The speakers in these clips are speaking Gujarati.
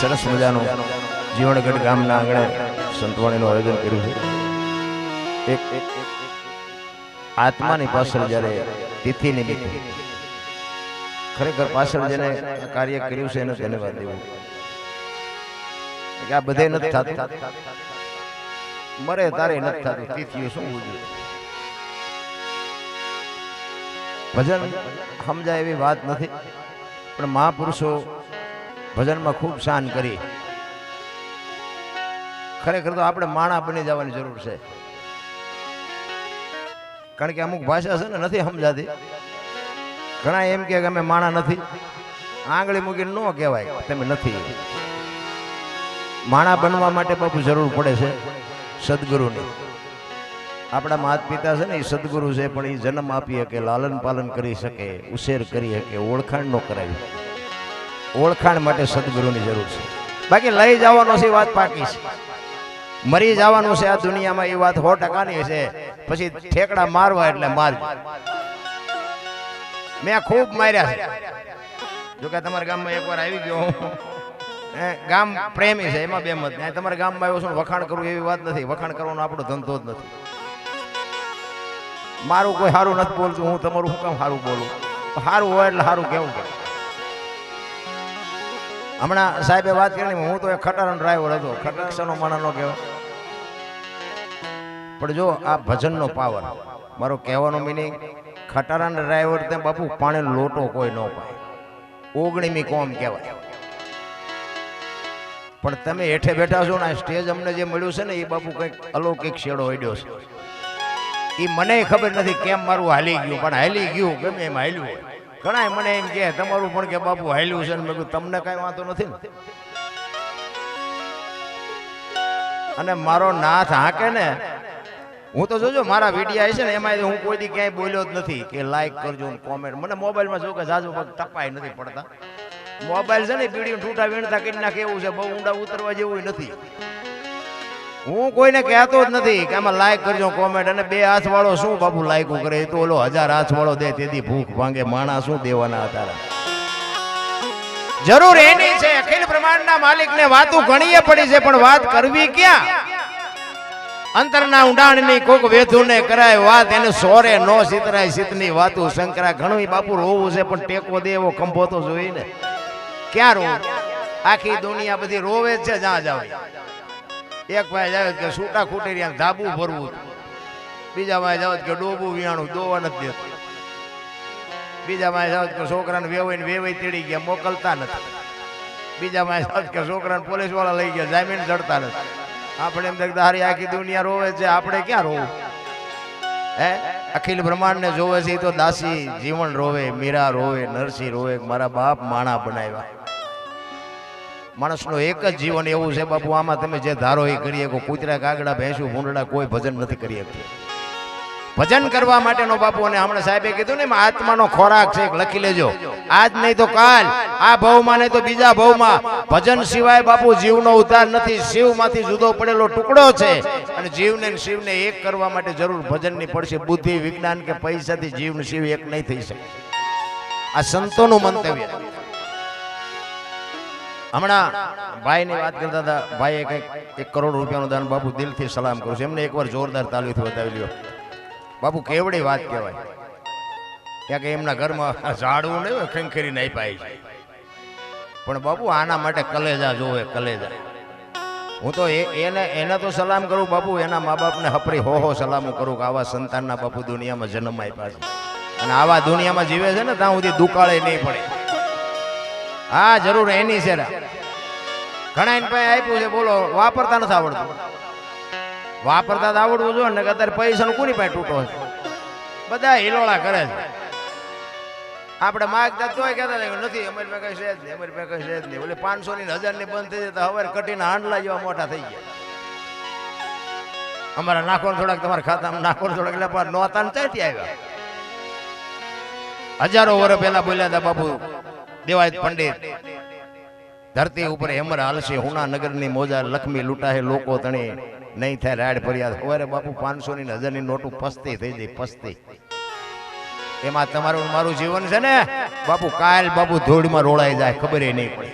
સરસ મજાનું જીવણગઢ ગામના આંગણે સંતવાણીનું આયોજન કર્યું છે। એક આત્માની પાછળ જ્યારે તિથિ નિમિત્તે ખરેખર પાછળ જેને કાર્ય કર્યું છે એને ધન્યવાદ દેવું કે આ બધે નથી થતું, મરે તારે નથી થતું, તિથિઓ શું ઉજવું? ભજન સમજાય એવી વાત નથી, પણ મહાપુરુષો ભજનમાં ખૂબ શાન કરી। ખરેખર તો આપણે માણા બની જવાની જરૂર છે, કારણ કે અમુક ભાષા છે ને નથી સમજાતી। ઘણા એમ કે અમે માણા નથી, આંગળી મૂકીને ન કહેવાય તમે નથી। માણા બનવા માટે બાપુ જરૂર પડે છે સદગુરુની। આપણા માતા પિતા છે ને એ સદગુરુ છે, પણ એ જન્મ આપી શકે, લાલન પાલન કરી શકે, ઉછેર કરી શકે, ઓળખાણ ન કરાવી। ઓળખાણ માટે સદગુરુની જરૂર છે, બાકી લઈ જવાનો છે વાત પાકી છે, મરી જવાનું છે આ દુનિયામાં એ વાત 100%ની છે। પછી ઠેકડા મારવા એટલે મારજો, મેં ખૂબ માર્યા છે। જોકે તમારા ગામમાં એકવાર આવી ગયો હું, ગામ પ્રેમી છે એમાં બે મત નહીં। તમારા ગામમાં આવ્યો છું વખાણ કરવું એવી વાત નથી, વખાણ કરવાનો આપણો ધંધો જ નથી। મારું કોઈ સારું નથી બોલતું, હું તમારું શું કામ સારું બોલું? સારું હોય એટલે સારું કેવું પડે। હમણાં સાહેબે વાત કરી, હું તો એક ખટારાનો ડ્રાઈવર હતો, ખટકસાનો માણા નો કહેવાય, પણ જો આ ભજનનો પાવર, મારો કહેવાનો મિનિંગ, ખટારાના ડ્રાઈવર તે બાપુ પાણી લોટો કોઈ ન પાય, 19મી કોમ કહેવાય। પણ તમે હેઠે બેઠા છો ને, સ્ટેજ અમને જે મળ્યું છે ને એ બાપુ કંઈક અલૌકિક શેડો પડ્યો છે। એ મને ખબર નથી કેમ મારું હાલી ગયું, પણ હાલી ગયું, ગમે એમ હાલ્યું હોય। ઘણા મને એમ કે તમારું પણ કે બાપુ હાલ્યું છે, ને મેં કીધું તમને કઈ વાંધો નથી ને। અને મારો નાથ હાકે ને, હું તો જોજો મારા વિડીયો છે ને એમાં હું કોઈ દી ક્યાંય બોલ્યો જ નથી કે લાઈક કરજો ને કોમેન્ટ। મને મોબાઈલમાં જો કે જાજુ ટપાઈ નથી પડતા, મોબાઈલ છે ને બીડીઓ ઠૂઠા વીણતા કરી નાખે એવું છે, બહુ ઊંડા ઉતરવા જેવું નથી। હું કોઈને કહેતો જ નથી કે આમાં લાઈક કરજો કોમેન્ટ। અને 2 હાથ વાળો શું બાપુ લાઈકો કરે, એ તો ઓલો 1000 હાથ વાળો દે તેથી ભૂખ ભાંગે, માણા શું દેવાના હતા? જરૂર એની છે અખિલ બ્રહ્માંડના માલિકને વાતો ઘણીએ પડી છે, પણ વાત કરવી ક્યાં? અંતરના ઊંડાણની કોક વેધુને કરાય વાત, એને સોરે નો સિતરાય સિતની વાતો શંકરા। ઘણું બાપુ રોવું છે, પણ ટેકો દે એવો ખંભો તો જોઈ ને। ક્યાં રોવું? આખી દુનિયા બધી રોવે જ છે જ્યાં જાવ। એક ભાઈ જાવ કે છૂટા ખૂટેરિયા ધાબુ ભરવું, બીજા ભાઈ જાવ કે ડોબું વિયાણું દોવા નથી દેતું, બીજા ભાઈ જાવ કે છોકરાને વેવાઈ તેડી ગયા મોકલતા નથી, બીજા ભાઈ જાવ કે છોકરાને પોલીસ વાળા લઈ ગયા જામીન ચડતા નથી। આપણે એમ દેખતા હારી આખી દુનિયા રોવે છે, આપણે ક્યાં રોવું? હે, અખિલ બ્રહ્માંડ ને જોવે છે તો દાસી જીવન રોવે, મીરા રોવે, નરસિંહ રોવે, મારા બાપ માણા બનાવ્યા। માણસનો એક જ જીવન એવું છે બાપુ, આમાં તમે જે ધારો એ કરી શકો। કૂતરા, કાગડા, ભેંસું, ભૂંડડા કોઈ ભજન નથી કરી શકતું। ભજન કરવા માટેનો બાપુ, અને હમણાં સાહેબે કીધું ને આત્માનો ખોરાક છે, લખી લેજો, આજ નહીં તો કાલ, આ ભવમાં નહીં તો બીજા ભવમાં ભજન સિવાય બાપુ જીવનો ઉદ્ધાર નથી। શિવમાંથી જુદો પડેલો ટુકડો છે, અને જીવને શિવને એક કરવા માટે જરૂર ભજનની પડશે। બુદ્ધિ, વિજ્ઞાન કે પૈસાથી જીવને શિવ એક નહીં થઈ શકે, આ સંતોનું મંતવ્ય। હમણાં ભાઈની વાત કરતા હતા, ભાઈએ કંઈક 1 કરોડ રૂપિયાનું દાન, બાપુ દિલથી સલામ કરું છું એમને। એકવાર જોરદાર તાલીથી બતાવી લ્યો બાપુ, કેવડી વાત કહેવાય। ત્યાં કે એમના ઘરમાં ઝાડવું નહીં હોય, ખંખેરીને આપ્યા છે, પણ બાપુ આના માટે કલેજા જોવે, કલેજા। હું તો એને તો સલામ કરું બાપુ, એના મા બાપને હપરી હો સલામો કરું કે આવા સંતાનના બાપુ દુનિયામાં જન્મ આપ્યા છે, અને આવા દુનિયામાં જીવે છે ને ત્યાં સુધી દુકાળે નહીં પડે। હા, જરૂર એની છે। ઘણા એને પાસે આપ્યું છે, બોલો વાપરતા નથી આવડતું। વાપરતા તો આવડવું જોઈએ ને, અત્યારે પૈસાનો કોની પાસે તૂટો છે, બધા હિલોળા કરે છે। આપણે માગતા તોય કહેતા નથી, અમારી પાસે કઈ છે જ નહીં, અમારી પાસે કઈ છે જ નહીં। બોલે 500 ની 1000 ની બંધ થઈ જતા, હવે કટીને હાંડલા જેવા મોટા થઈ ગયા। અમારા નાખો થોડાક તમારા ખાતામાં નાખો થોડાક, એટલે પણ નોતા ને ચાથી આવ્યા। હજારો વર્ષ પહેલા બોલ્યા હતા બાપુ દેવાયત પંડિત, ધરતી ઉપર હેમર હાલશે, હુના નગરની મોજા લક્ષ્મી લૂંટાહે લોકો તણી, નહીં થાય રાડ ફરિયાદ। હવે બાપુ 500 ની 1000 ની નોટું પસ્તી થઈ જાય, પસ્તી। એમાં તમારું મારું જીવન છે ને બાપુ, કાલ બાપુ ધૂળમાં રોળાઈ જાય, ખબર નહીં પડે।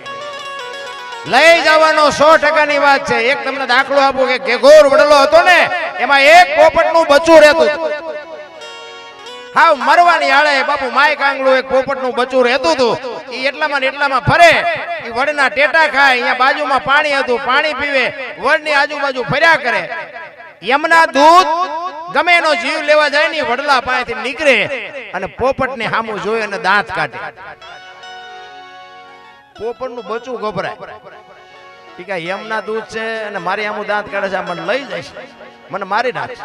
લઈ જવાનો 100%ની વાત છે. એક તમને દાખલો આપું કે ઘેઘોર વડલો હતો ને, એમાં એક પોપટનું બચ્ચું રહેતું. હા, મરવાની આળે બાપુ માય કાંગલું એક પોપટનું બચ્ચું રહેતું હતું. ઈ એટલામાં ને એટલામાં ફરે, ઈ વડના ટેટા ખાય, અહીંયા બાજુમાં પાણી હતું, પાણી પીવે, વડની આજુબાજુ ફર્યા કરે. યમના દૂત ગમે એનો જીવ લેવા જાય ને વડલા પાસેથી નીકળે અને પોપટને સામું જોઈ અને દાંત કાઢે. પોપટનું બચ્ચું ગભરાય કે યમના દૂત છે અને મારી આમું દાંત કાઢે છે, મને લઈ જાય છે, મને મારી નાખશે.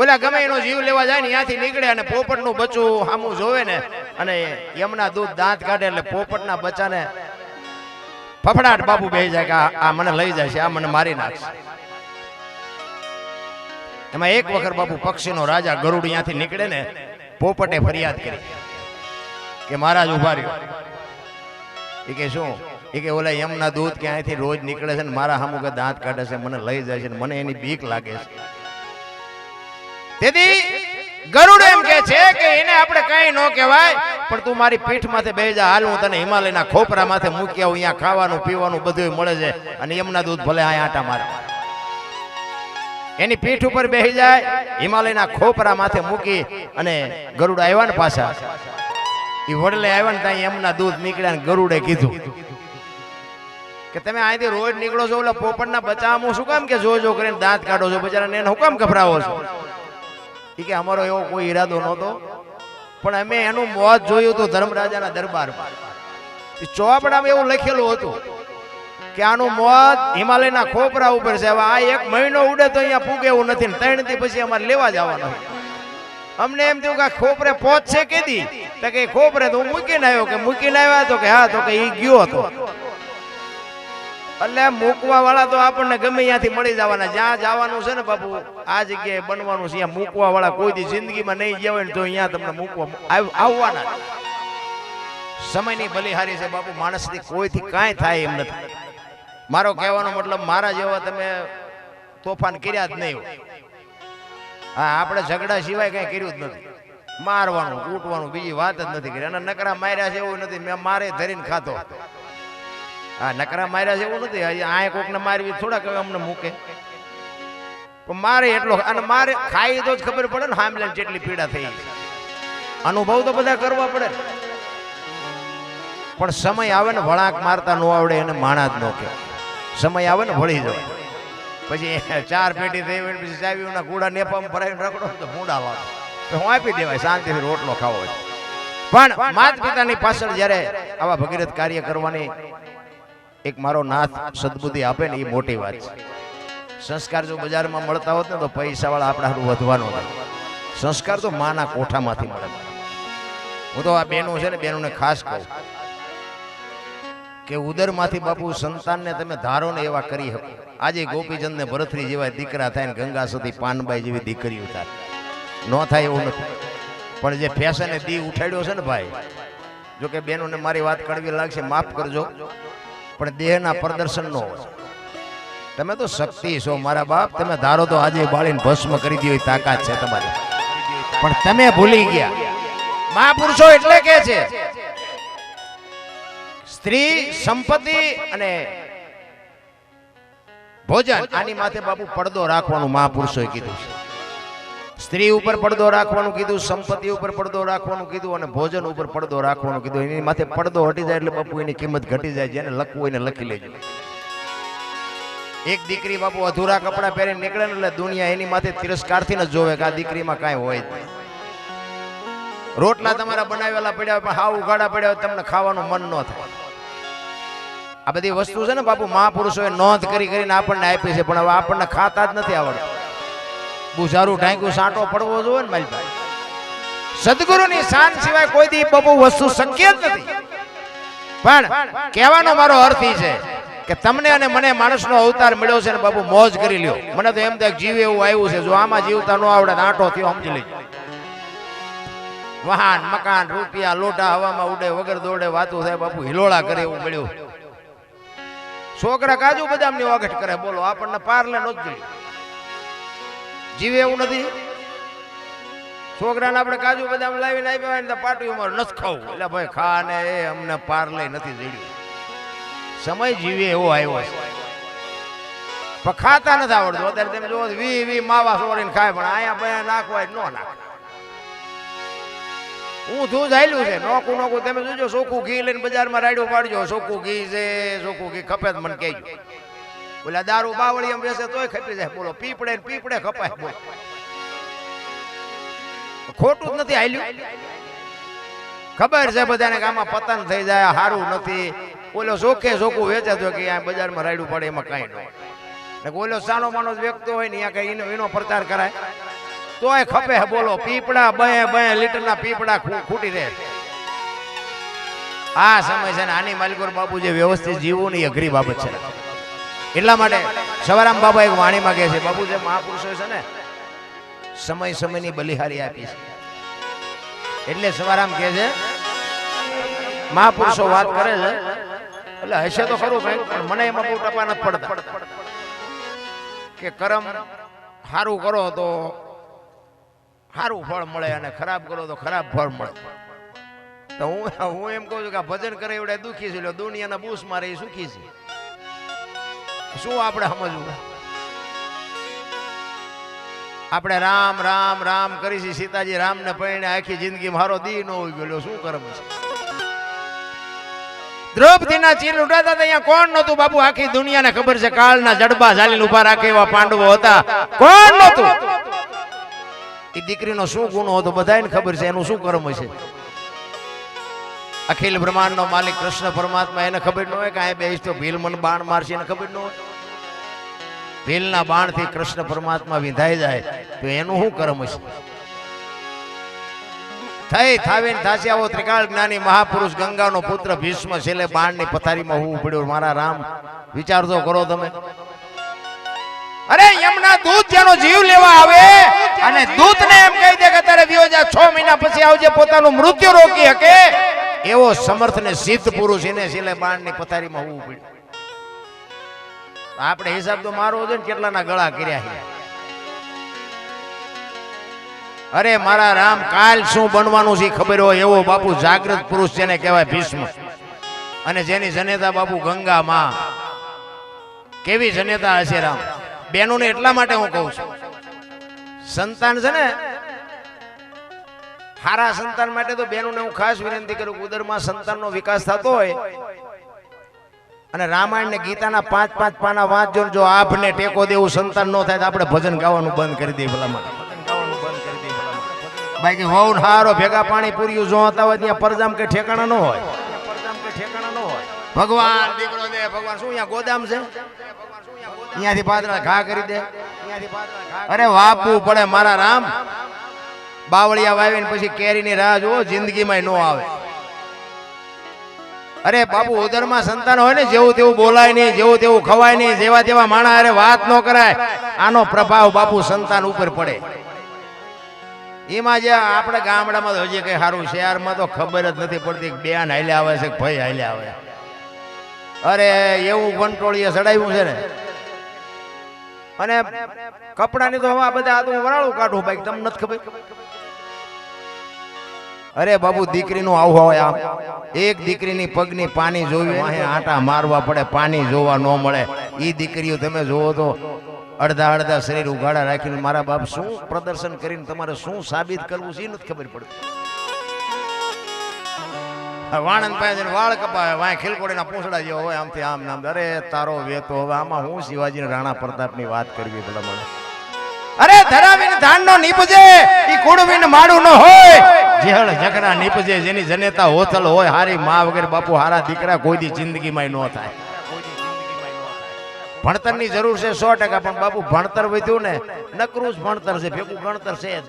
ઓલા ગમે એનો જીવ લેવા જાય ને ત્યાંથી નીકળે અને પોપટનું બચ્ચું સામું જોવે ને અને યમના દૂત દાંત કાઢે એટલે પોપટના બચ્ચાને ફફડાટ બાપુ બેસી જાય કે આ મને લઈ જાય છે, આ મને મારી નાખશે. એમાં એક વખત બાપુ પક્ષીનો રાજા ગરુડ ત્યાંથી નીકળે ને, પોપટે ફરિયાદ કરી કે મહારાજ ઉભા રહ્યો. એ કે શું? એ કે ઓલા યમના દૂત કે અહીંથી રોજ નીકળે છે ને મારા સામું કે દાંત કાઢે છે, મને લઈ જાય છે, મને એની બીક લાગે છે. તેથી ગરુડ એમ કે છે કે એને આપણે કઈ ન કહેવાય, પણ તું મારી પીઠ માથે બેસી જા, હાલ હું તને હિમાલયના ખોપરા માથે મૂકી આવું, અહીંયા ખાવાનું પીવાનું બધું મળે છે, અને યમના દૂત ભલે આ આટા મારે. એની પીઠ ઉપર બેસી જાય, હિમાલયના ખોપરા માથે મૂકી અને ગરુડ આવ્યા ને પાછા, એ વડલે આવ્યા ને ત્યાં યમના દૂત નીકળ્યા ને ગરુડે કીધું કે તમે અહીંથી રોજ નીકળો છો, ઓલા પોપટના બચાવમાં શું કામ કે જો કરીને દાંત કાઢો છો, બચારાને એને હું કામ ગભરાવો છો? એ કે અમારો એવો કોઈ ઈરાદો નહોતો, પણ અમે એનું મોત જોયું હતું ધર્મરાજાના દરબારમાં. ચોપડામાં એવું લખેલું હતું કે આનું મોત હિમાલયના ખોપરા ઉપર છે. હવે આ 1 મહિનો ઉડે તો અહીંયા પૂગે એવું નથી, 3 દી પછી અમારે લેવા જવાનું. અમને એમ થયું કે ખોપરે પહોંચશે કેદી? તો કે ખોપરે તો હું મૂકીને આવ્યો. કે મૂકીને આવ્યા? તો કે હા. તો કે ઈ ગયો હતો. એટલે મૂકવા વાળા તો આપણને ગમે ત્યાંથી મળી જવાના. જ્યાં જવાનું છે ને બાપુ, આ જગ્યાએ બનવાનું છે, ત્યાં મૂકવા વાળા કોઈ દી જિંદગીમાં નહીં ગયા હોય ને તો અહીંયા તમને મૂકવા આવવાના. સમયની બલિહારી છે બાપુ, માણસથી કોઈથી કાંઈ થાય એમ નથી. મારો કહેવાનો મતલબ, મારા જેવા તમે તોફાન કર્યા જ નહીં હોય. હા, આપણે ઝઘડા સિવાય કઈ કર્યું જ નથી. મારવાનું કૂટવાનું બીજી વાત જ નથી કરી. અને નકરા માર્યા છે એવું નથી, મેં મારે ધરીને ખાતો. હા, નકરા માર્યા છે એવું નથી. આ કોકને મારવી થોડા કહેવાય અમને મૂકે, પણ મારે એટલો, અને મારે ખાઈ તો જ ખબર પડે ને હામલે જેટલી પીડા થઈ. અનુભવ તો બધા કરવા પડે, પણ સમય આવે ને વળાંક મારતા ન આવડે એને માણા જ ન કહેવાય. સમય આવે ને ભળી જાય પછી 4 પેટી થઈ હોય પછી ચાવીઓના કુડા નેપામાં ભરાઈને રખડો તો ભૂંડા વાળો તો હું આપી દેવાય, શાંતિથી રોટલો ખાવો હોય. પણ માતા પિતાની પાછળ જ્યારે આવા ભગીરથ કાર્ય કરવાની એક મારો નાથ સદબુદ્ધિ આપે ને, એ મોટી વાત છે. સંસ્કાર જો બજારમાં મળતા હોત ને તો પૈસાવાળા આપણા હારું વધવાનો હતો. સંસ્કાર તો માના કોઠામાંથી મળે. હું તો આ બહેનો છે ને, બહેનોને ખાસ કહું કે ઉદરમાંથી બાપુ સંતાનને તમે ધારો ને એવા કરી શકો. આજે ગોપીચંદ ને ભરતરી જેવા દીકરા થાય ને ગંગા સતી પાનબાઈ જેવી દીકરીઓ થાય, ન થાય એવું નથી. પણ જે ફેશને દી ઉઠાડ્યો છે ને ભાઈ, જો કે બહેનોને મારી વાત કડવી લાગશે, માફ કરજો, પણ દેહના પ્રદર્શન નો હોય. તમે તો શક્તિ છો મારા બાપ, તમે ધારો તો આજે બાળીને ભસ્મ કરી દો તાકાત છે તમારી, પણ તમે ભૂલી ગયા. મહાપુરુષો એટલે કે છે સ્ત્રી, સંપત્તિ અને ભોજન, આની માથે બાપુ પડદો રાખવાનું મહાપુરુષોએ કીધું છે. સ્ત્રી ઉપર પડદો રાખવાનું કીધું, સંપત્તિ ઉપર પડદો રાખવાનું કીધું, અને ભોજન ઉપર પડદો રાખવાનું કીધું. એની માથે પડદો હટી જાય એટલે બાપુ એની કિંમત ઘટી જાય. જેને લખવું એને લખી લેજો. એક દીકરી બાપુ અધૂરા કપડા પહેરીને નીકળે ને એટલે દુનિયા એની માથે તિરસ્કારથી ન જોવે કે આ દીકરીમાં કાંઈ હોય જ નહીં. રોટલા તમારા બનાવેલા પડ્યા પણ હાવ ઉઘાડા પડ્યા હોય, તમને ખાવાનું મન ન થાય. આ બધી વસ્તુ છે ને બાપુ મહાપુરુષોએ નોંધ કરીને આપણને આપી છે, પણ હવે આપણને ખાતા જ નથી આવડતું. બુઝારું ઢાંક્યું સાંટો પડવો જોઈએ ને મારી પાસે. સદગુરુની શાન સિવાય કોઈ દી બાપુ વસ્તુ શક્ય જ નથી. પણ કહેવાનો મારો અર્થ એ છે કે તમને અને મને માણસનો અવતાર મળ્યો છે ને બાપુ, મોજ કરી લ્યો. મને તો એમ થાય જીવ એવું આવ્યું છે, જો આમાં જીવતા ન આવડે આંટો થયો સમજી લેજો. વાહન, મકાન, રૂપિયા, લોટા હવામાં ઉડે, વગર દોડે વાતું થાય બાપુ, હિલોળા કરે એવું મળ્યું. છોકરા કાજુ બદામની વાગઠ કરે, બોલો આપણને પારલે નો જ જોઈએ. જીવે એવું નથી. છોકરાને આપણે કાજુ બદામ લાવીને આપ્યા હોય ને પાટું અમારું નથી ખાવું, એટલે ભાઈ ખા ને, એ અમને પારલે નથી જડ્યું. સમય જીવે એવો આવ્યો છે પણ ખાતા નથી આવડતું. અત્યારે તમે જુઓ વી માવા સોરીને ખાય પણ અહીંયા બે નાખવાય ન નાખે. હું તું જાયલું છે નોકું તમે જોજો ચોખ્ખું ઘી લઈને બજારમાં રાડ્યો પાડજો. ચોખ્ખું ઘી છે, ચોખ્ખું ઘી ખપે મને કહેજો. બોલા દારૂ બાવળી એમ બેસે તોય ખપી જાય. બોલો પીપડે ખપાય. બોલો ખોટું જ નથી હાલ્યું. ખબર છે બધાને કે આમાં પતન થઈ જાય, સારું નથી. બોલો ચોખ્ખું વેચાતો કે આ બજારમાં રાડ્યું પડે એમાં કઈ ન. બોલો સાનો માનો વ્યક્તિ હોય ને ત્યાં કઈ એનો પ્રચાર કરાય તોય ખપે. બોલો પીપડા બે લીટરના પીપડા ખૂટી રહે. આ સમય છે ને આની માલિકોર બાપુ જે વ્યવસ્થિત જીવવું ની અઘરી બાબત છે. એટલા માટે સવારામ બાબા એક વાણી માંગે છે. બાપુ જે મહાપુરુષો છે ને સમયની બલિહારી આપી છે. એટલે સવારામ કહે છે મહાપુરુષો વાત કરે છે એટલે હશે તો ખરું કઈ પણ મને એમાં બહુ ટપા નથી પડતા કે કર્મ સારું કરો તો સારું ફળ મળે અને ખરાબ કરો તો ખરાબ ફળ મળે. તો હું એમ કહું છું કે ભજન કરે એવડે દુઃખી છે, દુનિયાના બૂસ મારે એ સુખી છે. શું આપણે સમજવું? આપણે રામ રામ રામ કરી સીતાજી રામને પૈણે આખી જિંદગી મારો દી ન હોઈ ગયો. શું કર્મ છે? દ્રૌપદીના ચીર ઉડાતા અહીંયા કોણ નતું બાપુ? આખી દુનિયાને ખબર છે કાળના જડબા ઝાલીને ઉભા રાખે એવા પાંડવો હતા. કોણ નતું? એ દીકરીનો શું ગુનો હતો બધાને ખબર છે. એનું શું કર્મ છે? અખિલ બ્રહ્માંડનો માલિક કૃષ્ણ પરમાત્મા એને ખબર ન હોય કે આ બેસ તો ભીલ મને બાણ મારશે એને ખબર ન હોય. ભીલના બાણથી કૃષ્ણ પરમાત્મા વિંધાઈ જાય તો એનું શું કર્મ છે? થઈ થાવીને થાસી આવો ત્રિકાળ જ્ઞાની મહાપુરુષ ગંગાનો પુત્ર ભીષ્મ છેલ્લે બાણની પથારીમાં હોવું પડ્યું. મારા રામ વિચાર તો કરો તમે. અરે યમના દૂત જેનો જીવ લેવા આવે અને દૂતને એમ કહી દે કે તારે વિયો જા 6 મહિના પછી આવજે, પોતાનું મૃત્યુ રોકી શકે એવો સમર્થ ને સિદ્ધ પુરુષ એને છેલ્લે બાણની પથારીમાં હોવું પડ્યું. આપણે હિસાબ તો મારો છે ને કેટલાના ગળા કર્યા છે. અરે મારા રામ કાલ શું બનવાનું છે ખબર હોય એવો બાપુ જાગૃત પુરુષ જેને કહેવાય ભીષ્મ. અને જેની જનેતા બાપુ ગંગા માં. કેવી જનેતા હશે રામ બેનોને. એટલા માટે હું કહું છું સંતાન છે ને હારા સંતાન માટે તો બેનોને હું ખાસ વિનંતી કરું કે ઉદરમાં સંતાનનો વિકાસ થતો હોય અને રામાયણ ને ગીતાના 5-5 પાના વાંચજો. જો આભને ટેકો દેવું સંતાન ન થાય તો આપણે ભજન ગાવાનું બંધ કરી દઈએ. ભલામાં બાકી હોવ હારો ભેગા પાણી પૂર્યું જો હતા હોય ત્યાં પરજામ કે ઠેકાણા ન હોય. ભગવાન દીકરો દે ભગવાન શું અહીંયા ગોદામ છે? અહીંયાથી પાદરા ઘા કરી દે. અરે વાપવું પડે મારા રામ. બાવળિયા વાવીને પછી કેરીની રાહ જુઓ જિંદગીમાં ન આવે. અરે બાપુ ઉદરમાં સંતાન હોય ને જેવું તેવું બોલાય નહીં, જેવું તેવું ખવાય નહીં, જેવા તેવા માણા અરે વાત ન કરાય. આનો પ્રભાવ બાપુ સંતાન ઉપર પડે. એમાં જે આપણે ગામડામાં તો હજી કઈ સારું, શહેરમાં તો ખબર જ નથી પડતી બેન હાલે આવે છે ભાઈ હાલે આવે. અરે એવું કંટ્રોલીએ ચડાવ્યું છે ને. અને કપડાની તો હવા બધા આ તો વરાળું કાઢું ભાઈ તમને નથી ખબર. અરે બાબુ દીકરીનું આવું હોય આમ એક દીકરીની પગની પાણી જોવી અહીં આટા મારવા પડે, પાણી જોવા ન મળે. એ દીકરીઓ તમે જોવો તો અડધા શરીર ઉઘાડા રાખીને મારા બાપ શું પ્રદર્શન કરીને તમારે શું સાબિત કરવું છે એ નથી ખબર પડતી. વાણંદ પાસે વાળ કપાવે વાય ખીલકોડીના પૂંછડા જેવો હોય આમથી આમ નામ. અરે તારો વેતો હવે આમાં હું શિવાજી રાણા પ્રતાપની વાત કરવી ભલા મને. અરે ધરાવીને ધાનનો નીપજે ઈ કુડવીને માડું ન હોય. જેહળ જકરા નીપજે જેની જનેતા હોથલ હોય હારી માં વગર બાપુ હારા દીકરા કોઈ દી જિંદગીમાં ન થાય. ભણતરની જરૂર છે 100%, પણ બાપુ ભણતર વધ્યું ને નકરું જ ભણતર છે, ભેગું ગણતર છે જ.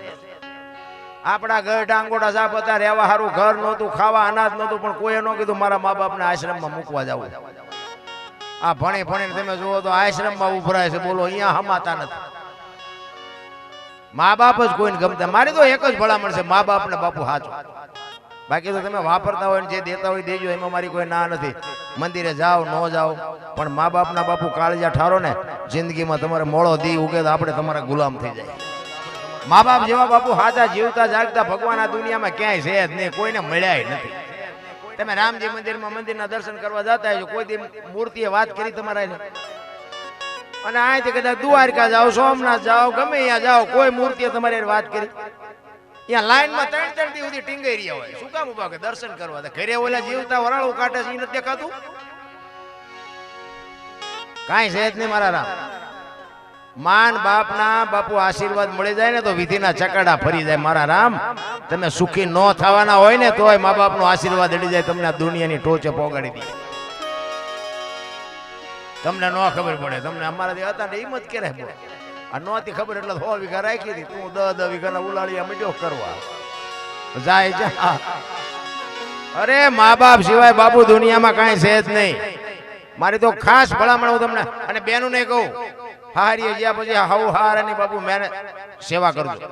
આપણા ઘર ડાંગોડા સાપ હતા, રહેવા સારું ઘર નહોતું, ખાવા અનાજ નહોતું, પણ કોઈએ ન કીધું મારા મા બાપને આશ્રમમાં મૂકવા જવું. આ ભણી ભણીને તમે જુઓ તો આશ્રમમાં ઉભરાય છે. બોલો અહીંયા હમાતા નથી. મા બાપ જ કોઈને ગમતા. મારી તો એક જ ભલામણ છે મા બાપ ને બાપુ હાચો. બાકી તો તમે વાપરતા હોય ને જે દેતા હોય દેજો, એમાં મારી કોઈ ના નથી. મંદિરે જાઓ ન જાઓ પણ મા બાપના બાપુ કાળજા ઠારો ને જિંદગીમાં તમારે મોળો દી ઉગે તો આપણે તમારા ગુલામ થઈ જાય. મા બાપ જેવા બાપુ હાચા જીવતા જાગતા ભગવાન આ દુનિયામાં ક્યાંય છે જ નહીં, કોઈને મળ્યા નથી. તમે રામજી મંદિરમાં મંદિરના દર્શન કરવા જતા છો, કોઈ દી મૂર્તિએ વાત કરી તમારા એને? અને અહીંથી કદાચ દ્વારકા જાઓ, સોમનાથ જાઓ, ગમે ત્યાં જાઓ, કોઈ મૂર્તિએ તમારે વાત કરી? ત્યાં લાઈનમાં 3-3 દી સુધી ટીંગાઈ રહ્યા હોય. શું કામ ઉભા કે દર્શન કરવા? ઘરે ઓલા જીવતા વરાળું કાઢે છે, એ નથી દેખાતું? કાંઈ છે જ નહીં મારા રામ. માન બાપના બાપુ આશીર્વાદ મળી જાય ને તો વિધિના ચકડા ફરી જાય મારા રામ. તમે સુખી ન થવાના હોય ને તોય મા બાપનો આશીર્વાદ અડી જાય, તમને આ દુનિયાની ટોચે પોગાડી દે. તમને ન ખબર પડે, તમને અમારાથી હતા ને હિંમત કરે બોલે. આ નહોતી ખબર એટલે 100 વીઘા રાખી હતી, તું 10 વીઘાના ઉલાળિયા મડ્યો કરવા જાય જા. અરે મા બાપ સિવાય બાપુ દુનિયામાં કાંઈ છે જ નહીં. મારી તો ખાસ ભલામણ હું તમને અને બેનું ને કહું, હારીએ જ્યાં પછી હાવ હારાની બાપુ મેને સેવા કરજો.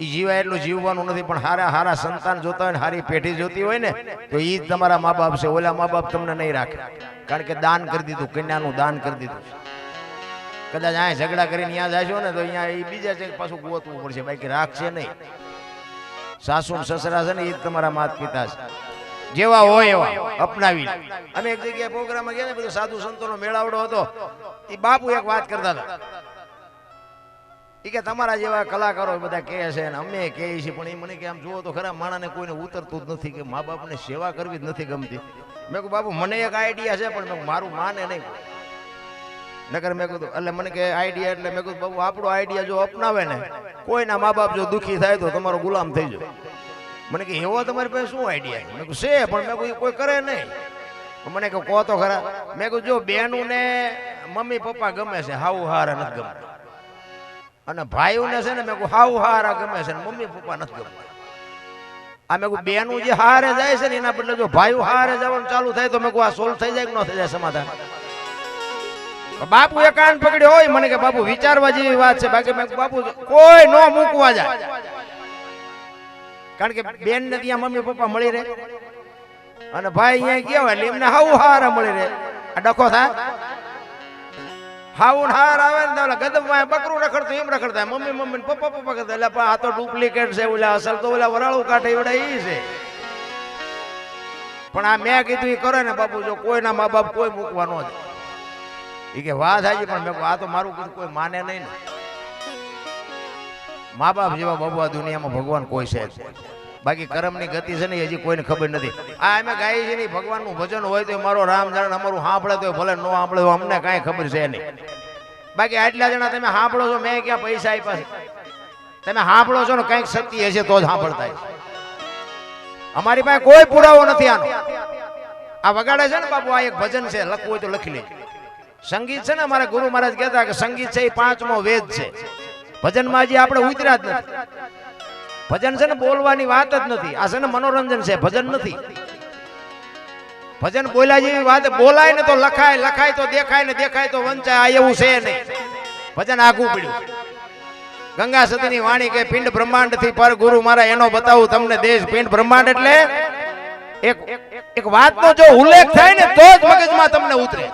એ જીવાય એટલું જીવવાનું નથી, પણ હારા હારા સંતાન જોતા હોય ને હારી પેઢી જોતી હોય ને તો એ જ તમારા મા બાપ છે. ઓલા મા બાપ તમને નહીં રાખે, કારણ કે દાન કરી દીધું, કન્યાનું દાન કરી દીધું. કદાચ અહીંયા ઝઘડા કરીને ત્યાં જશો ને તો અહીંયા એ બીજા છે પાછું ગોતવું પડશે, બાકી રાખશે નહીં. સાસુ સસરા છે ને એ જ તમારા માતા પિતા છે. જેવા હોય એવા અપનાવી. અમે એક જગ્યાએ પ્રોગ્રામમાં ગયા ને, બધું સાધુ સંતોનો મેળાવડો હતો. એ બાપુ એક વાત કરતા હતા, એ કે તમારા જેવા કલાકારો બધા કહે છે ને અમે કહીએ છીએ, પણ એ મને કે આમ જુઓ તો ખરા માણાને કોઈને ઉતરતું જ નથી, કે મા બાપને સેવા કરવી જ નથી ગમતી. મેં કહ્યું બાપુ મને એક આઈડિયા છે, પણ મારું માને નહીં. નકર મેં કીધું એટલે મને કે આઈડિયા એટલે મેં કીધું બાપુ આપણો આઈડિયા જો અપનાવે ને, કોઈના મા બાપ જો દુઃખી થાય તો તમારો ગુલામ થઈ જાય. મને કે એવો તમારી પાસે શું આઈડિયા? મેં કહ્યું છે, પણ મેં કહ્યું કોઈ કરે નહીં. મને કહું કહો તો ખરા. મેં કહ્યું જો બેનું ને મમ્મી પપ્પા ગમે છે, હાવ હારા નથી ગમતા. અને ભાઈઓને છે ને મેં કહું હાવ હારા ગમે છે, મમ્મી પપ્પા નથી ગમતા. આ મેં કહું બેનું જે હારે જાય છે ને એના બદલે જો ભાઈઓ હારે જવાનું ચાલુ થાય તો મેં કહું આ સોલ્વ થઈ જાય કે ન થઈ જાય સમાધાન? બાપુ એ કાન પકડ્યો હોય. મને કે બાપુ વિચારવા જેવી વાત છે, બાકી મેં બાપુ કોઈ નો મૂકવા જાય, કારણ કે બેન ને ત્યાં મમ્મી પપ્પા મળી રહે અને ભાઈ અહીંયા ગયા હોય એટલે એમને હાવ હારા મળી રહે. આ ડખો થાય, હાવ હાર આવે ને ગદબમાં બકરું રખડતું એમ રખડતા, મમ્મી મમ્મી પપ્પા પપ્પા કરતા. એટલે આ તો ડુપ્લિકેટ છે, ઓલા અસલ તો ઓલા વરાળું કાઢે એવડા એ છે. પણ આ મેં કીધું એ કરે ને બાપુ, જો કોઈના મા બાપ કોઈ મૂકવા ન જાય. એ કે વાત હાજી, પણ મેં આ તો મારું કીધું કોઈ માને નહીં ને. મા બાપ જેવા બાબુ આ દુનિયામાં ભગવાન કોઈ છે જ. બાકી કર્મની ગતિ છે ને હજી કોઈને ખબર નથી. આ અમે ગાઈએ છીએ ને ભગવાનનું ભજન હોય તો મારો રામ જાણ અમારું સાંભળે તો ભલે ન સાંભળે તો અમને કાંઈ ખબર છે નહીં. બાકી આટલા જણા તમે સાંભળો છો, મેં ક્યાં પૈસા આપ્યા છે? તમે સાંભળો છો ને કંઈક શક્તિ હશે તો જ સાંભળતા. અમારી પાસે કોઈ પુરાવો નથી આનો. આ વગાડે છે ને બાપુ, આ એક ભજન છે, લખવું હોય તો લખી લેજો. સંગીત છે ને અમારા ગુરુ મહારાજ કહેતા કે સંગીત છે એ 5મો વેદ છે. ભજનમાં હજી આપણે ઉતર્યા જ નથી. ભજન છે ને બોલવાની વાત જ નથી, આ છે ને મનોરંજન છે, ભજન નથી. ભજન બોલ્યા જેવી વાત, બોલાય ને તો લખાય, લખાય તો દેખાય ને દેખાય તો વંચાય. આ એવું છે નહીં. ભજન આગું પડ્યું. ગંગા સતીની વાણી કે પિંડ બ્રહ્માંડ થી પર ગુરુ મારા એનો બતાવું તમને દેશ. પિંડ બ્રહ્માંડ એટલે એક વાતનો જો ઉલ્લેખ થાય ને તો જ મગજમાં તમને ઉતરે.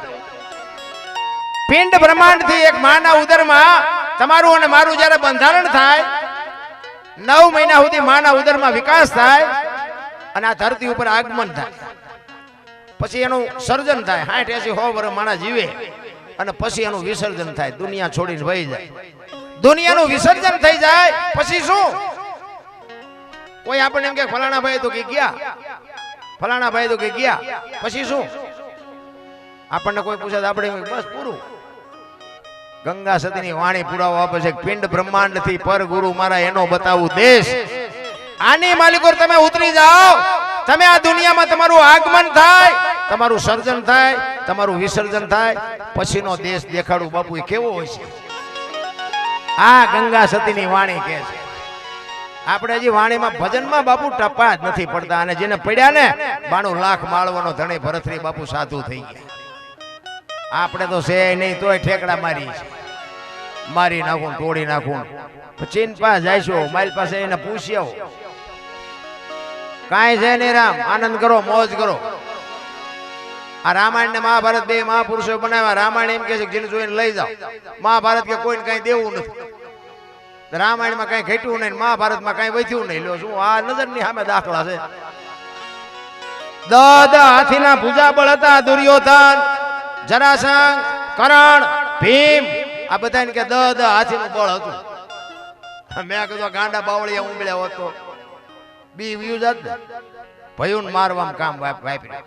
પિંડ બ્રહ્માંડ થી એક માના ઉદરમાં તમારું અને મારું જયારે બંધારણ થાય, 9 મહિના સુધી માના ઉદરમાં વિકાસ થાય અને આ ધરતી ઉપર આગમન થાય, પછી એનું સર્જન થાય. 60-80-100 વર્ષ માણા જીવે અને પછી એનું વિસર્જન થાય, દુનિયા છોડીને વહી જાય. દુનિયાનું વિસર્જન થઈ જાય પછી શું? કોઈ આપણને એમ કે ફલાણા ભાઈ તો કે ગયા, ફલાણા ભાઈ તો કે ગયા, પછી શું? આપણને કોઈ પૂછે આપણે બસ પૂરું. ગંગા સતીની વાણી પુરાવો આપે છે, પિંડ બ્રહ્માંડ થી પર ગુરુ મારા એનો બતાવું દેશ. આની માલિકો તમે ઉતરી જાઓ, તમે આ દુનિયામાં તમારું આગમન થાય, તમારું સર્જન થાય, તમારું વિસર્જન થાય, પછીનો દેશ દેખાડું બાપુ એ કેવો હોય છે. આ ગંગા સતીની વાણી કહે છે. આપણે હજી વાણીમાં ભજનમાં બાપુ ટપા જ નથી પડતા, અને જેને પડ્યા ને 92 લાખ માળવાનો ધણી ભરતરી બાપુ સાધુ થઈ ગયા. આપણે તો છે નહીં તોય ઠેકડા મારી નાખું, તોડી નાખું. ચીન પાસે જઈશું, મારી પાસે એને પૂછી આવો. કાંઈ છે નહીં રામ, આનંદ કરો, મોજ કરો. આ રામાયણ ને મહાભારત 2 મહાપુરુષો બનાવ્યા. રામાયણ એમ કે છે જેને જોઈને લઈ જાઓ, મહાભારત કે કોઈને કઈ દેવું નથી. રામાયણમાં કઈ ઘટ્યું નહીં, મહાભારતમાં કઈ વધ્યું નહીં. લો શું આ નજરની સામે દાખલા છે. દદ હાથીના ભુજાબળ હતા. દુર્યોધન, જરાસંઘ, કરણ, ભીમ આ બધાને કે દદ હાથીનું બળ હતું. મેં કીધું ગાંડા બાવળિયા ઉંબળ્યા હોત તો બી વ્યુ જાત ને ભયુન મારવામાં કામ વાપર્યું.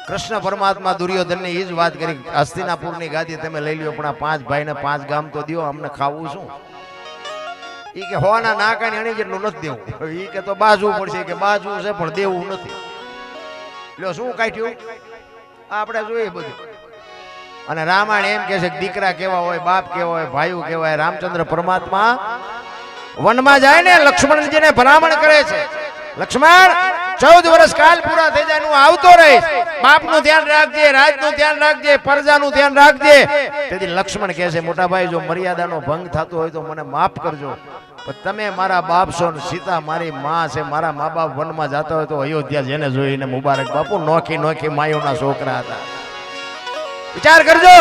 કૃષ્ણ પરમાત્મા દુર્યોધનને એ જ વાત કરી, હસ્તિનાપુરની ગાદી તમે લઈ લ્યો, પણ આ 5 ભાઈને 5 ગામ તો દો, અમને ખાવું શું? ઈ કે હોના નાકાની અણી જેટલું નથી દેવું. ઈ કે તો બાજવું પડશે, કે બાજવું છે પણ દેવું નથી. લ્યો શું કાઢ્યું આપણે જોઈએ બધું. અને રામાયણ એમ કે છે કે દીકરા કેવા હોય, બાપ કેવા હોય, ભાઈઓ કેવા હોય. રામચંદ્ર પરમાત્મા વનમાં જાય ને લક્ષ્મણજીને ભલામણ કરે છે, લક્ષ્મણ 14 વર્ષ કાલ પૂરા થઈ જાય, હું આવતો રહીશ. બાપનું ધ્યાન રાખજે, રાજનું ધ્યાન રાખજે, પ્રજાનું ધ્યાન રાખજે. તેથી લક્ષ્મણ કહે છે, મોટા ભાઈ જો મર્યાદાનો ભંગ થતો હોય તો મને માફ કરજો, પણ તમે મારા બાપ છો ને સીતા મારી માં છે, મારા મા બાપ વનમાં જતા હોય તો અયોધ્યા જેને જોઈને મુબારક. બાપુ નોખી નોખી માયોના છોકરા હતા. વિચાર કરજો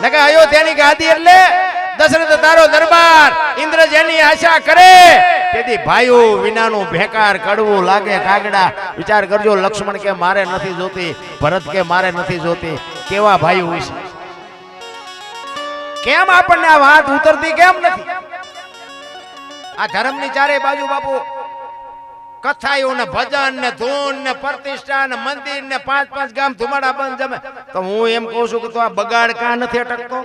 ને કે અયોધ્યાની ગાદી એટલે દશરથ તારો દરબાર, ઇન્દ્ર જેની આશા કરે તેથી ભાઈઓ વિનાનું ભેકાર કડવું લાગે કાગડા. વિચાર કરજો લક્ષ્મણ કે મારે નથી જોતી, ભરત કે મારે નથી જોતી. કેવા ભાઈઓ છે? કેમ આપણને આ વાત ઉતરતી કેમ નથી? આ ધર્મની ચારે બાજુ બાપુ કથાઓ ને ભજન ને ધૂન ને પ્રતિષ્ઠા ને મંદિર ને 5-5 ગામ ધુમાડા બંધ જમે. તો હું એમ કહું છું કે તો આ બગાડ કાં નથી અટકતો?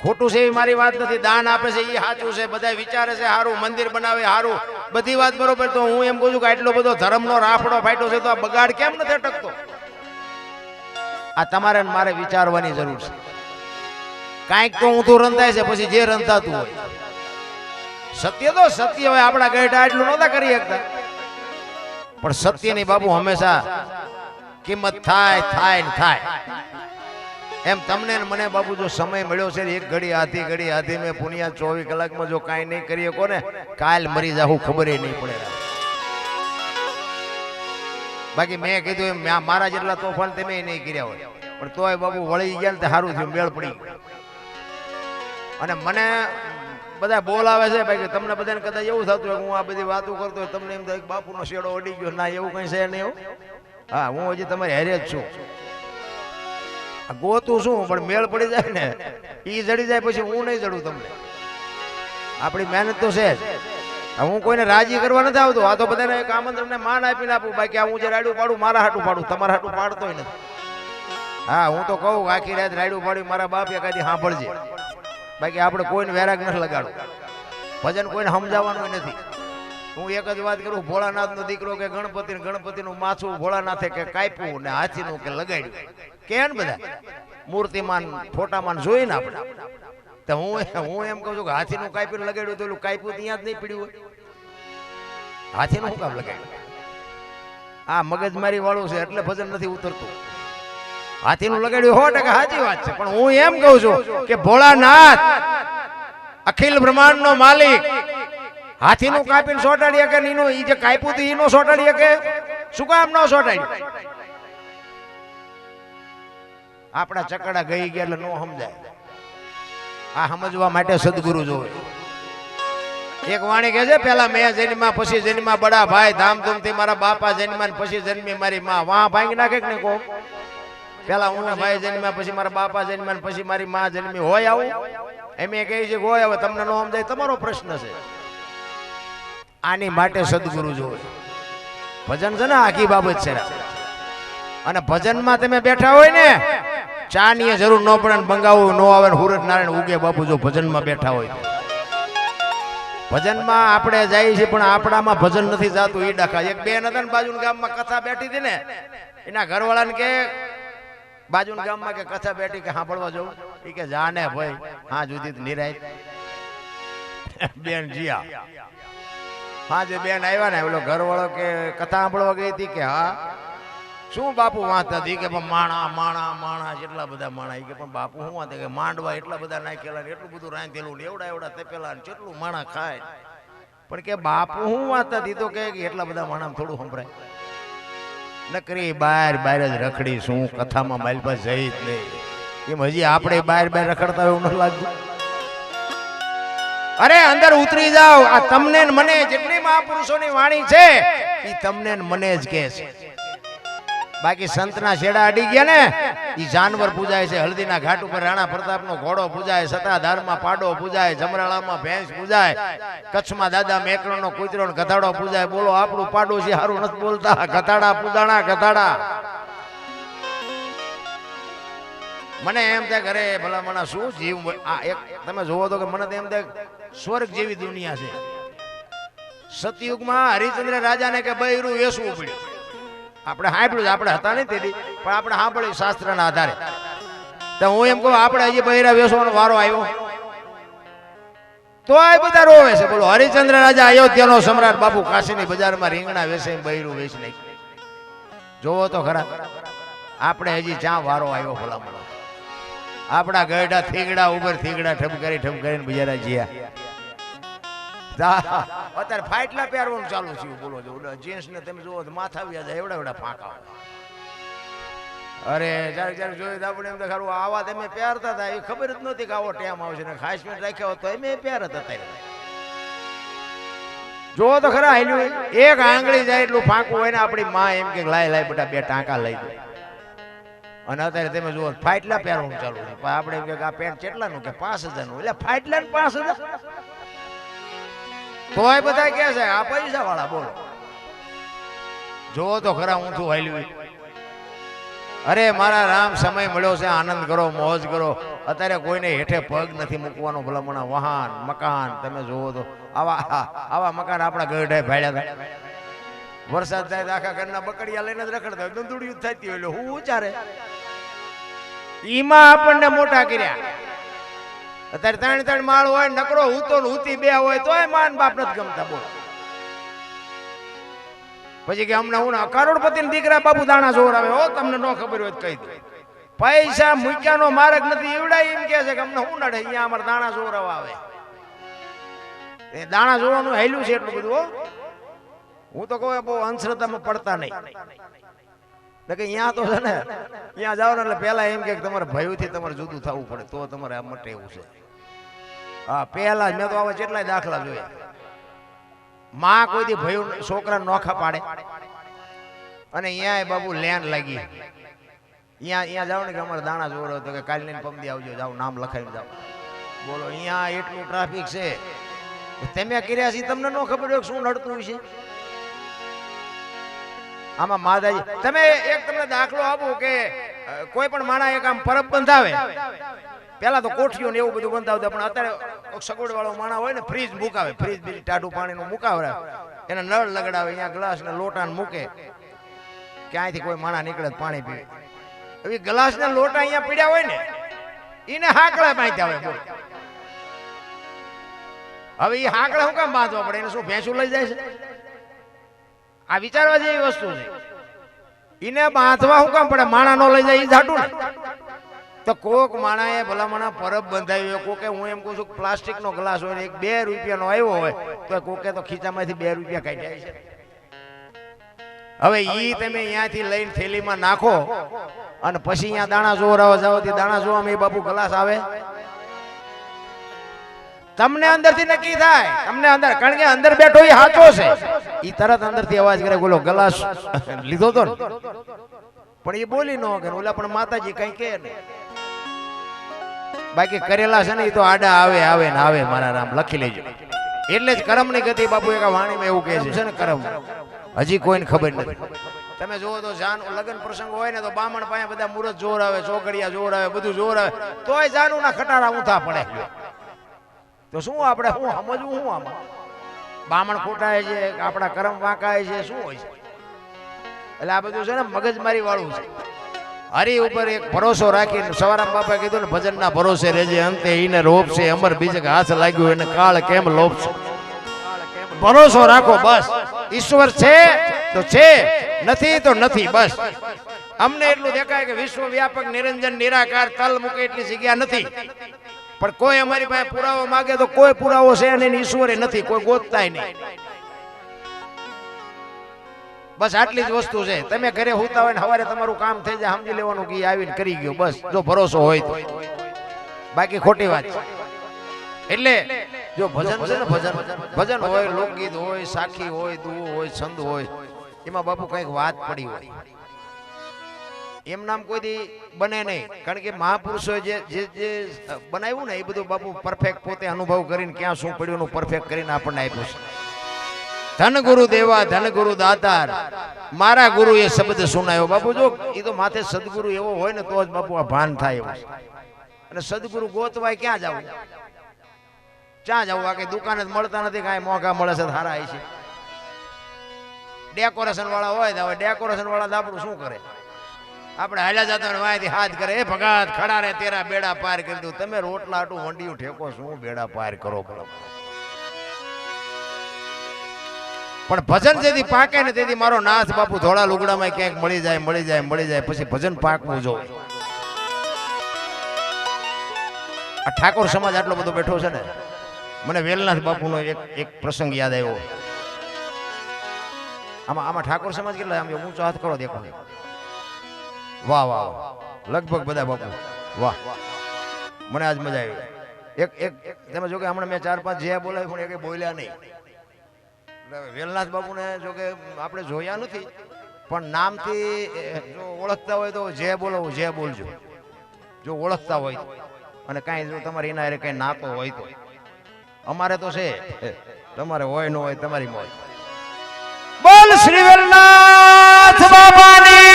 ખોટું છે એવી મારી વાત નથી. દાન આપે છે એ સાચું છે, બધા વિચારે છે સારું, મંદિર બનાવે સારું, બધી વાત બરોબર. તો હું એમ કહું છું કે આટલો બધો ધર્મનો રાફડો ફાટ્યો છે તો આ બગાડ કેમ નથી અટકતો? આ તમારે મારે વિચારવાની જરૂર છે. કાંઈક તો ઊંધું રંધાય છે, પછી જે રંધાતું હોય સત્ય તો સત્ય હોય. આપણા ગઢા એટલું નહોતા કરી શકતા, પણ સત્યની બાબુ હંમેશા કિંમત થાય થાય ને થાય. એમ તમને ને મને બાબુ જો સમય મળ્યો છે, એક ઘડી આધી મેં પુનિયા 24 કલાકમાં જો કાંઈ નહીં કરી શકો ને, કાલ મરી જાવું ખબર નહીં પડે. બાકી મેં કીધું એમ મારા જેટલા તોફાન તમે નહીં કર્યા હોય, પણ તોય બાબુ વળી ગયા ને તે સારું થયું, મેળ પડી. અને મને બધા બોલાવે છે ભાઈ, તમને બધાને કદાચ એવું થતું હોય હું આ બધી વાતો કરતો હોય, તમને એમ થાય બાપુનો શેડો અડી ગયો. ના, એવું કઈ છે નહીં એવું. હા, હું હજી તમારી હારે જ છું. ગોતું શું પણ મેળ પડી જાય ને, ઈ જડી જાય પછી હું નહીં જડું તમને. આપણી મહેનત તો છે જ. હું કોઈને રાજી કરવા નથી આવતો. આ તો બધાને એક આમંત્રણ ને માન આપીને આપું. બાકી હું જે રાડું પાડું મારા હાટું પાડું, તમારા હાટું પાડતો નથી. હા, હું તો કહું આખી રાત રાડું પાડ્યું મારા બાપ એકાદી સાંભળજે. બાકી આપણે કોઈને વેરાગ નથી લગાડવું, ભજન કોઈને સમજાવવાનું નથી. હું એક જ વાત કરું, ભોળાનાથનો દીકરો કે ગણપતિનું માથું ભોળાનાથે કે કાપ્યું ને હાથીનું કે લગાડ્યું કે ને બધા મૂર્તિમાન ફોટામાન જોઈને આપણે. તો હું એમ કહું છું કે હાથીનું કાપ્યું લગાડ્યું તો કાપ્યું ત્યાં જ નહીં પીડ્યું હોય, હાથીનું શું કામ લગાડ્યું? આ મગજમારી વાળું છે એટલે ભજન નથી ઉતરતું. હાથીનું લગાડ્યું 100% સાચી વાત છે, પણ હું એમ કહું છું કે ભોળાનાથ અખિલ બ્રહ્માંડનો માલિક હાથીનું કાપીને સોટાડી કે નીનું ઈ જે કાપ્યું હતું ઈનો સોટાડી કે શું કામ ન સોટાડ્યું? આપણા ચકડા ગઈ ગયા એટલે નો સમજાય. આ સમજવા માટે સદગુરુ જોવે. એક વાણી કહે છે, પેલા મેં જન્મા પછી જન્મા બડા ભાઈ, ધામધૂમથી મારા બાપા જન્મા પછી જન્મી મારી માં. વાહ ભાંગી નાખે કે ને કો? પેલા હું ભાઈ જન્મ્યા પછી મારા બાપા જન્મ્યા પછી મારી માં જન્મી હોય આવું? એમ એ કહે છે હોય. હવે તમને ન સમજાય તમારો પ્રશ્ન છે. આની માટે સદગુરુ જોવે. ભજન છે ને આખી બાબત છે. અને ભજનમાં તમે બેઠા હોય ને, ચા ની જરૂર ન પડે ને બંગાવું ન આવે ને હુરત નારાયણ ઉગે બાપુ જો ભજનમાં બેઠા હોય. ભજનમાં આપણે જઈએ છીએ પણ આપણામાં ભજન નથી જાતું. એ ડખા એક બેન હતા ને બાજુના ગામમાં કથા બેઠી હતી ને, એના ઘરવાળાને કે બાજુના ગામમાં કે કથા બેઠી કે સાંભળવા જવું? એ કે જાને ભાઈ, હા જુદી નિરાય બેન જીયા. હા જે બેન આવ્યા ને ઓલો ઘરવાળો કે કથા સાંભળવા ગઈ હતી કે હા શું બાપુ વાત હતી? કે માણા માણા માણા જેટલા બધા માણા. કે પણ બાપુ શું વાત કે માંડવા એટલા બધા નાખેલા ને એટલું બધું રાંધેલું ને એવડા એવડા તપેલા ને કેટલું માણા ખાય. પણ કે બાપુ શું વાત હતી? તો કે એટલા બધા માણા થોડું સંભળાય. નકરી બહાર જ રખડી શું કથામાં મારી પાસે જઈ જ નહીં. એમ હજી આપણે બહાર રખડતા હોય એવું નથી લાગતું? અરે અંદર ઉતરી જાઓ. આ તમને મને જેટલી મહાપુરુષોની વાણી છે ઈ તમને ને મને જ કહે છે. બાકી સંતના છેડા અડી ગયા ને ઈ જાનવર પૂજાય છે. હલ્દીના ઘાટ ઉપર રાણા પ્રતાપનો ઘોડો પૂજાય, સતાધારમાં પાડો પૂજાય, જમરાળામાં ભેંસ પૂજાય, કચ્છમાં દાદા મેકરણનો કૂતરો ને ગધાડો પૂજાય. બોલો આપણું પાડોશી હારું નથી બોલતા, ગધાડા પૂજાણા ગધાડા. મને એમ થાય ઘરે ભલા મને શું જીવ આ એક તમે જોવો તો કે મને તો એમ થાય સ્વર્ગ જેવી દુનિયા છે. સતયુગમાં હરિચંદ્ર રાજાને કે બૈરું વેસવું પડ્યું. આપણે સાંભળ્યું, આપણે હતા નહીં તેથી, પણ આપણે સાંભળ્યું શાસ્ત્રના આધારે. તો હું એમ કહું આપણે હજી બૈરા વેસવાનો વારો આવ્યો તો આ બધા રોવે છે. બોલો હરિચંદ્ર રાજા અયોધ્યાનો સમ્રાટ બાપુ કાશીની બજારમાં રીંગણા વેસે બૈરું વેચી નાખ્યું. જોવો તો ખરા આપણે હજી ચા વારો આવ્યો ભલામણો. આપણા ગઢા થીગડા ઉપર થીગડા ઠપ કરીને બજારા જીયા. અત્યારે ફાટલા પહેરવાનું ચાલુ થયું. બોલો જો જીન્સ ને તમે જુઓ માથા વ્યા જાય એવડા ફાંકા. અરે જયારે જોયું તો આપણે એમ તો ખરું આવા તમે પહેરતા હતા એ ખબર જ નહોતી કે આવો ટેમ આવશે ને ખાસ મેં રાખ્યા હોત તો એમ પહેરત હતા. જોવો તો ખરા હાલ્યું એક આંગળી જાય એટલું ફાંકું હોય ને આપણી માં એમ કે લાય બેટા બે ટાંકા લઈ દો. અને અત્યારે તમે જુઓ ફાટલા પહેરવાનું ચાલુ છે. આપણે એમ કે આ પેન્ટ કેટલાનું કે 5000 નું. એટલે ફાટલા ને 5000 તોય બધા કે છે આ પૈસા વાળા. બોલો જોવો તો ખરા હું શું હાલ્યું. અરે મારા રામ સમય મળ્યો છે, આનંદ કરો, મોજ કરો. અત્યારે કોઈને હેઠે પગ નથી મૂકવાનો. ભલામણા વાહન મકાન તમે જોવો તો આવા મકાન આપણા ગઢે ભાડ્યા હતા. વરસાદ થાય તો આખા ઘરના બકડિયા લઈને જ રખડતા હોય, દંદુડિયું થતી હોય. એટલે હું ઉચારે ઈમાં આપણને મોટા કર્યા. અત્યારે 3 માળ હોય નકરો હૂતો ને હૂતી બે હોય તોય માન બાપ નથી ગમતા. બોલો પછી કે અમને હું કરોડપતિ ના દીકરા બાપુ દાણા જોર આવે. હો તમને ન ખબર હોય કહી દે. પૈસા મૂક્યાનો માર્ગ નથી એવડા એમ કે છે કે અમને હું નડે અહીંયા અમારે દાણા જોર આવે. એ દાણા જોવાનું હેલું છે એટલું બધું. હું તો કહું બહુ અંધશ્રદ્ધામાં પડતા નહીં. કે અહીંયા તો છે ને અહીંયા જાઓ ને એટલે પેલા એમ કે તમારે ભયથી તમારે જુદું થવું પડે તો તમારે આ મટે એવું છે. હા પેલા મેં તો આવા કેટલાય દાખલા જોયા. માં કોઈ દી ભયું છોકરા નોખા પાડે અને અહીંયા બાબુ લેન લાગી. અહીંયા જાવ ને કે અમારે દાણા જોર હતો કે કાલ લઈને પમદી આવજો, જાવ નામ લખાઈને જાવ. બોલો અહીંયા એટલું ટ્રાફિક છે તમે કર્યા છે તમને ન ખબર હોય શું નડતું છે આમાં. માતાજી તમે એક તમને દાખલો આપો કે કોઈ પણ માણા એક આમ પરબ બંધાવે. પેલા તો કોઠીઓ ને એવું બધું બંધાવતા, પણ અત્યારે સગવડ વાળો માણા હોય ને ફ્રીજ મુકાવે. ફ્રીજ બીજી ટાઢું પાણીનું મુકાવે, એને નળ લગડાવે, અહીંયા ગ્લાસ ને લોટા મૂકે. ક્યાંયથી કોઈ માણા નીકળે પાણી પીવે. હવે ગ્લાસ ના લોટા અહીંયા પીડ્યા હોય ને એને હાકડા બાંધ્યા હોય. બોલો હવે એ હાકડા શું કામ બાંધવા પડે? એને શું ભેંસું લઈ જાય છે? આ વિચારવા જેવી વસ્તુ છે. એને બાંધવા શું કામ પડે? માણા નો લઈ જાય એ જાટું ને. તો કોક માણાએ ભલામણા પરબ બંધાવી હોય. કોકે હું એમ કહું છું પ્લાસ્ટિક નો ગ્લાસ હોય ને 2 રૂપિયાનો આવ્યો હોય તો કોકે તો ખીચામાંથી 2 રૂપિયા કાઢ્યા છે. હવે ઈ તમે અહીંયાથી લઈને થેલીમાં નાખો અને પછી અહીંયા દાણા જોરાવા જાવ તે દાણા જોવામાં એ બાપુ ગ્લાસ આવે. તમને અંદરથી નક્કી થાય, તમને અંદર, કારણ કે અંદર બેઠો એ સાચો છે. ઈ તરત અંદરથી અવાજ કરે બોલો ગ્લાસ લીધો તો ને, પણ એ બોલી ન કે ઓલા પણ માતાજી કઈ કે નહીં. બાકી કરેલા છે ને એ તો આડા આવે ને આવે. મારા રામ લખી લેજો. એટલે જ કર્મની ગતિ બાપુ એક વાણીમાં એવું કહે છે ને કર્મ હજી કોઈને ખબર નથી. તમે જોવો તો લગ્ન પ્રસંગ હોય ને તો બામણ પાસે બધા મુહૂર્ત જોર આવે, ચોકડિયા જોર આવે, બધું જોર આવે, તોય જાનુ ના ખટારા ઊંધા પડે. તો શું આપણે શું સમજવું? શું આમાં બામણ ખોટાય છે, આપણા કર્મ વાંકાય છે, શું હોય છે? એટલે આ બધું છે ને મગજમારી વાળું છે. હરી ઉપર એક ભરોસો રાખીને સવારામ બાપા કીધું ને ભજન ના ભરોસે રહેજે, અંતે ઈને રોપ છે, અમર બીજે હાથ લાગ્યું એને કાળ કેમ લોપ છે. ભરોસો રાખો બસ. ઈશ્વર છે તો છે, નથી તો નથી. બસ અમને એટલું દેખાય કે વિશ્વ વ્યાપક નિરંજન નિરાકાર તલ મૂકે એટલી જગ્યા નથી. પણ કોઈ અમારી પાસે પુરાવો માંગે તો કોઈ પુરાવો છે અને ઈશ્વરે નથી, કોઈ ગોતતાય નહીં. બસ આટલી જ વસ્તુ છે. તમે ઘરે હોતા હોય ને સવારે તમારું કામ થઈ જાય, સમજી લેવાનું કે આવીને કરી ગયો. બસ જો ભરોસો હોય તો, બાકી ખોટી વાત છે. એટલે જો ભજન છે ને ભજન હોય, લોકગીત હોય, સાખી હોય, દુઓ હોય, છંદ હોય, એમાં બાપુ કંઈક વાત પડી હોય એમ નામ કોઈ દી બને નહીં, કારણ કે મહાપુરુષો જે જે જે બનાવ્યું ને એ બધું બાપુ પરફેક્ટ પોતે અનુભવ કરીને ક્યાં શું પડ્યું એનું પરફેક્ટ કરીને આપણને આપ્યું છે. ધન ગુરુ દેવા ધન ગુરુ દાતાર, મારા ગુરુ એ શબ્દ સુનાયો. બાપુ જો એ તો માથે સદગુરુ એવો હોય ને તો જ બાપુ આ ભાન થાય એવું છે. અને સદગુરુ ગોતવાય ક્યાં જવું, ક્યાં જવું? આ કઈ દુકાન જ મળતા નથી, કાંઈ મોંઘા મળે છે સારા છે. ડેકોરેશન વાળા હોય તો હવે ડેકોરેશન વાળા આપણું શું કરે? આપણે હાલ્યા જતા હોય વાયથી હાથ કરે, એ ભગાત ખડા રે તેરા બેડા પાર કરી દઉં. તમે રોટલા આટું વંડિયું ઠેકો શું બેડા પાર કરો? પણ ભજન જેથી પાકે ને તેથી મારો નાથ બાપુ ધોળા લુગડામાં ક્યાંક મળી જાય મળી જાય મળી જાય, પછી ભજન પાકવું જો. આ ઠાકોર સમાજ આટલો બધો બેઠો છે ને, મને વેલનાથ બાપુનો એક પ્રસંગ યાદ આવ્યો. આમાં ઠાકોર સમાજ કેટલા? આમ ઊંચો હાથ કરો દેખો. વાહ વાહ, લગભગ બધા બાપુ વાહ, મને આજ મજા આવી. એક તમે જો કે હમણાં મેં 4-5 જે બોલાવી પણ એ બોલ્યા નહીં. વેલનાથ બાપુને જો કે આપણે જોયા નથી, પણ નામથી જો ઓળખતા હોય તો જે બોલવું જે બોલજો, જો ઓળખતા હોય અને કાંઈ જો તમારે એના હારે કાંઈ નાતો હોય તો. અમારે તો છે, તમારે હોય ન હોય તમારી મોજ. બોલ શ્રી વેલનાથ બાપાની.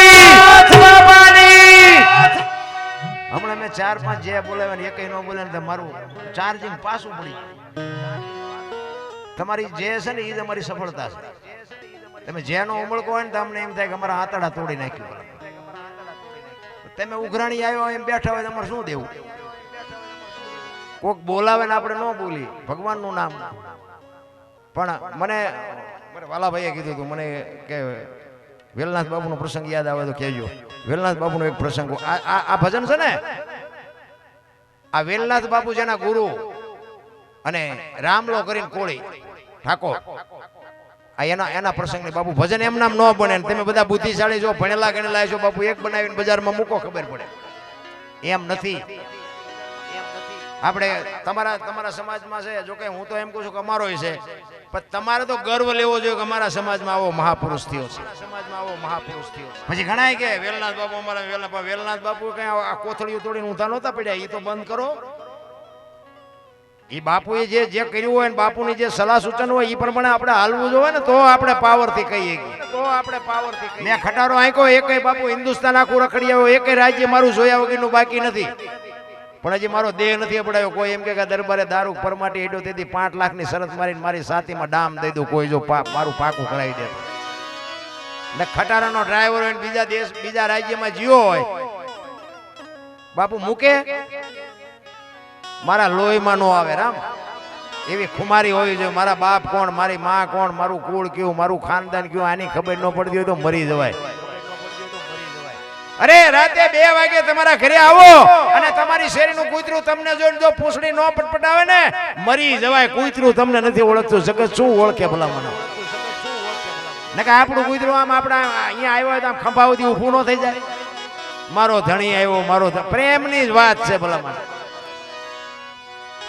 હમણાં મેં 4-5 જે બોલાવ્યા ને એકય ન બોલે ને મારું ચાર્જિંગ પાછું પડી. તમારી જે છે ને એ જ અમારી સફળતા છે. તમે જેનો ઉમળકો હોય ને તમને એમ થાય કે અમારા આતડા તોડી નાખ્યું. તમે ઉઘરાણી આવ્યો એમ બેઠા હોય તમારે શું દેવું? કોક બોલાવે ને આપણે ન બોલી, ભગવાનનું નામ. પણ મને વાલાભાઈએ કીધું હતું મને કે વેલનાથ બાપુનો પ્રસંગ યાદ આવે તો કહેજો. વેલનાથ બાપુનો એક પ્રસંગ, આ ભજન છે ને, આ વેલનાથ બાપુ જેના ગુરુ અને રામલો કરીને કોળી ઠાકોર, આ એના પ્રસંગની બાપુ ભજન એમ નામ ન બને. તમે બધા બુદ્ધિશાળી જો ભણેલા ગણેલા છો બાપુ, એક બનાવીને બજારમાં મૂકો ખબર પડે. એમ નથી. આપણે તમારા સમાજમાં છે, જો કે હું તો એમ કહું છું કે અમારો છે, પણ તમારે તો ગર્વ લેવો જોઈએ કે અમારા સમાજમાં આવો મહાપુરુષ થયો છે. સમાજમાં આવો મહાપુરુષ થયો છે. પછી ઘણા કે વેલનાથ બાપુ અમારા વેલનાથ બાપુ કઈ આ કોથળીઓ તોડીને ઊંધા નહોતા પડ્યા, એ તો બંધ કરો. એ બાપુએ જે કર્યું હોય ને બાપુની જે સલાહ સૂચન હોય એ પ્રમાણે આપણે હાલવું જોઈએ ને, તો આપણે પાવરથી કહીએ. મેં ખટારો આંક્યો, એકય બાપુ હિન્દુસ્તાન આખું રખડી આવ્યો, એકય રાજ્ય મારું જોયા વગરનું બાકી નથી. પણ હજી મારો દેહ નથી પડાયો. કોઈ એમ કે દરબારે દારૂ પરમાટી હેડ્યો તેથી 5 લાખની શરત મારીને મારી સાતીમાં ડામ દઈ દઉં, કોઈ જો મારું પાકું કરાવી દે. એટલે ખટારાનો ડ્રાઈવર હોય બીજા રાજ્યમાં જીવો હોય, બાપુ મૂકે મારા લોહીમાં નો આવે. રામ એવી ખુમારી હોવી જોઈએ. મારા બાપ કોણ, મારી માં કોણ, મારું કુળ કયું, મારું ખાનદાન કયું, આની ખબર ન પડતી હોય તો મરી જવાય. અરે રાતે 2 વાગે તમારા ઘરે આવો અને તમારી શેરીનું કૂતરું તમને જોઈને જો પૂંછડી નો પટપટાવે ને મરી જવાય. કૂતરું તમને નથી ઓળખતું, જગત શું ઓળખે ભલા મને? નકા આપણું કૂતરું આમ આપણા અહીંયા આવ્યો હોય તો આમ ખંભાવતી ઊભું ન થઈ જાય. મારો ધણી આવ્યો, મારો પ્રેમની જ વાત છે ભલા મને.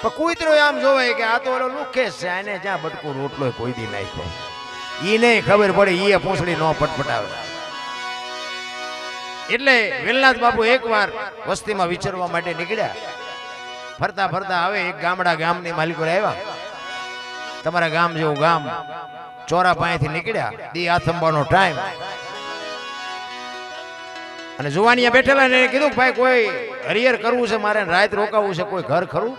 પણ કૂતરું આમ જોવાય કે આ તો ઓલો લુખેશ છે, આને જ્યાં બટકું રોટલો કોઈ દી નાખ્યો, ઈ નહીં ખબર પડે, એ પૂંછડી નો પટપટાવે. એટલે વેલનાથ બાપુ એકવાર વસ્તીમાં વિચરવા માટે નીકળ્યા. ફરતા ફરતા હવે એક ગામની માલિકો આવ્યા. તમારા ગામ જેવું ગામ, ચોરા પાસેથી નીકળ્યા, દી આથંબાનો ટાઈમ. અને જુવાનિયા બેઠેલા ને કીધું ભાઈ કોઈ હરિયર કરવું છે મારે, રાત રોકાવું છે, કોઈ ઘર ખરું?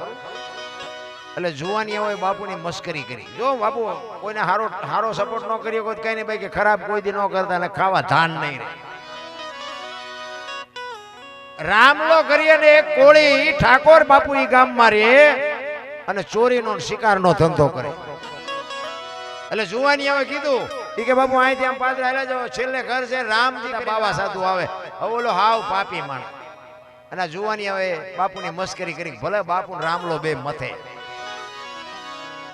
એટલે જુવાનિયાઓએ બાપુની મસ્કરી કરી. જો બાપુ કોઈને હારો સપોર્ટ ન કર્યો કોઈ કઈ નહીં ભાઈ, કે ખરાબ કોઈ દી ન કરતા અને ખાવા ધાન નહીં રહે. રામલો કરીએ ને એક કોળી ઠાકોર બાપુ ઈ ગામમાં રહે અને ચોરીનો શિકારનો ધંધો કરે. એટલે જુવાનિયાએ કીધું કે બાપુ અહીંથી આમ પાછળ હાલ્યા જાઓ, છેલ્લે ઘર છે રામજી બાવા સાધુ આવે. હવે ઓલો હાવ પાપી માણ. અને જુવાનિયાએ બાપુની મસ્કરી કરી. ભલે બાપુ રામલો બે મથે.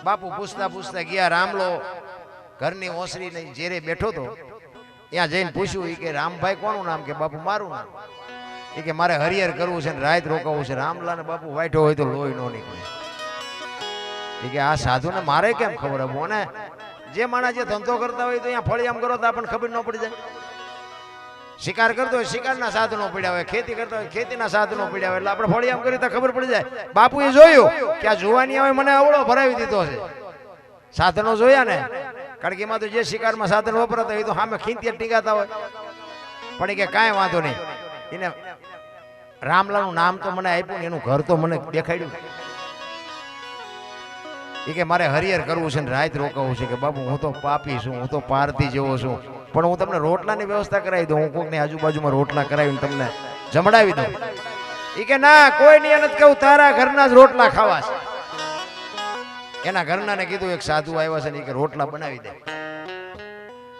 બાપુ પૂછતા પૂછતા ગયા. રામલો ઘરની ઓસરી ને જેરે બેઠો તો ત્યાં જઈને પૂછ્યું કે રામભાઈ કોનું નામ? કે બાપુ મારું નામ. એ કે મારે હરિયર કરવું છે ને રાત રોકાવું છે. રામલાને બાપુ વાઈઠો હોય તો લોહી નો નીકળે. એ કે આ સાધુને મારે કેમ ખબર? અને જે માણસ જે ધંધો કરતા હોય તો અહીંયા ફળિયામ કરો તો આપણને ખબર ન પડી જાય. શિકાર કરતો હોય શિકારના સાધનો પડ્યા હોય, ખેતી કરતા હોય ખેતીના સાધનો પડ્યા હોય, એટલે આપણે ફળિયામ કરી તો ખબર પડી જાય. બાપુએ જોયું કે આ જુવાની હવે મને અવળો ભરાવી દીધો છે. સાધનો જોયા ને, કારણ કે એમાં તો જે શિકારમાં સાધન વપરાતા હોય તો સામે ખીંચી ટીકાતા હોય. પણ એ કે કાંઈ વાંધો નહીં, એને રામલાનું નામ તો મને આપ્યું ને એનું ઘર તો મને દેખાડ્યું. એ કે મારે હરિહર કરવું છે ને રાત રોકાવું છે. કે બાપુ હું તો પાપી છું, હું તો પારધી જેવો છું, પણ હું તમને રોટલાની વ્યવસ્થા કરાવી દઉં. હું કોકની આજુબાજુમાં રોટલા કરાવીને તમને જમડાવી દઉં. એ કે ના, કોઈ નહીં નથી કહું, તારા ઘરના જ રોટલા ખાવા છે. એના ઘરનાને કીધું એક સાધુ આવ્યા છે ને કે રોટલા બનાવી દે.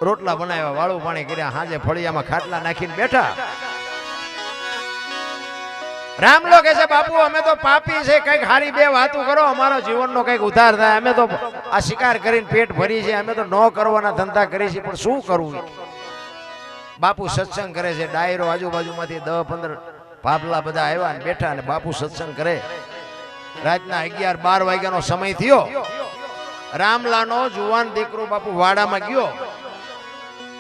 રોટલા બનાવ્યા, વાળું પાણી કર્યા, હાજે ફળિયામાં ખાટલા નાખીને બેઠા. રામલો કહે છે બાપુ અમે તો પાપી છે, કઈક હારી બે વાતો કરો, અમારો જીવનનો કઈક ઉદ્ધાર થાય. અમે તો આ શિકાર કરીને પેટ ભરી છે, અમે તો ન કરવાના ધંધા કરી છે, પણ શું કરવું. બાપુ સત્સંગ કરે છે, ડાયરો આજુબાજુમાંથી 10-15 ભાભલા બધા આવ્યા ને બેઠા ને બાપુ સત્સંગ કરે. રાતના 11-12 વાગ્યાનો સમય થયો. રામલાનો જુવાન દીકરો બાપુ વાડામાં ગયો.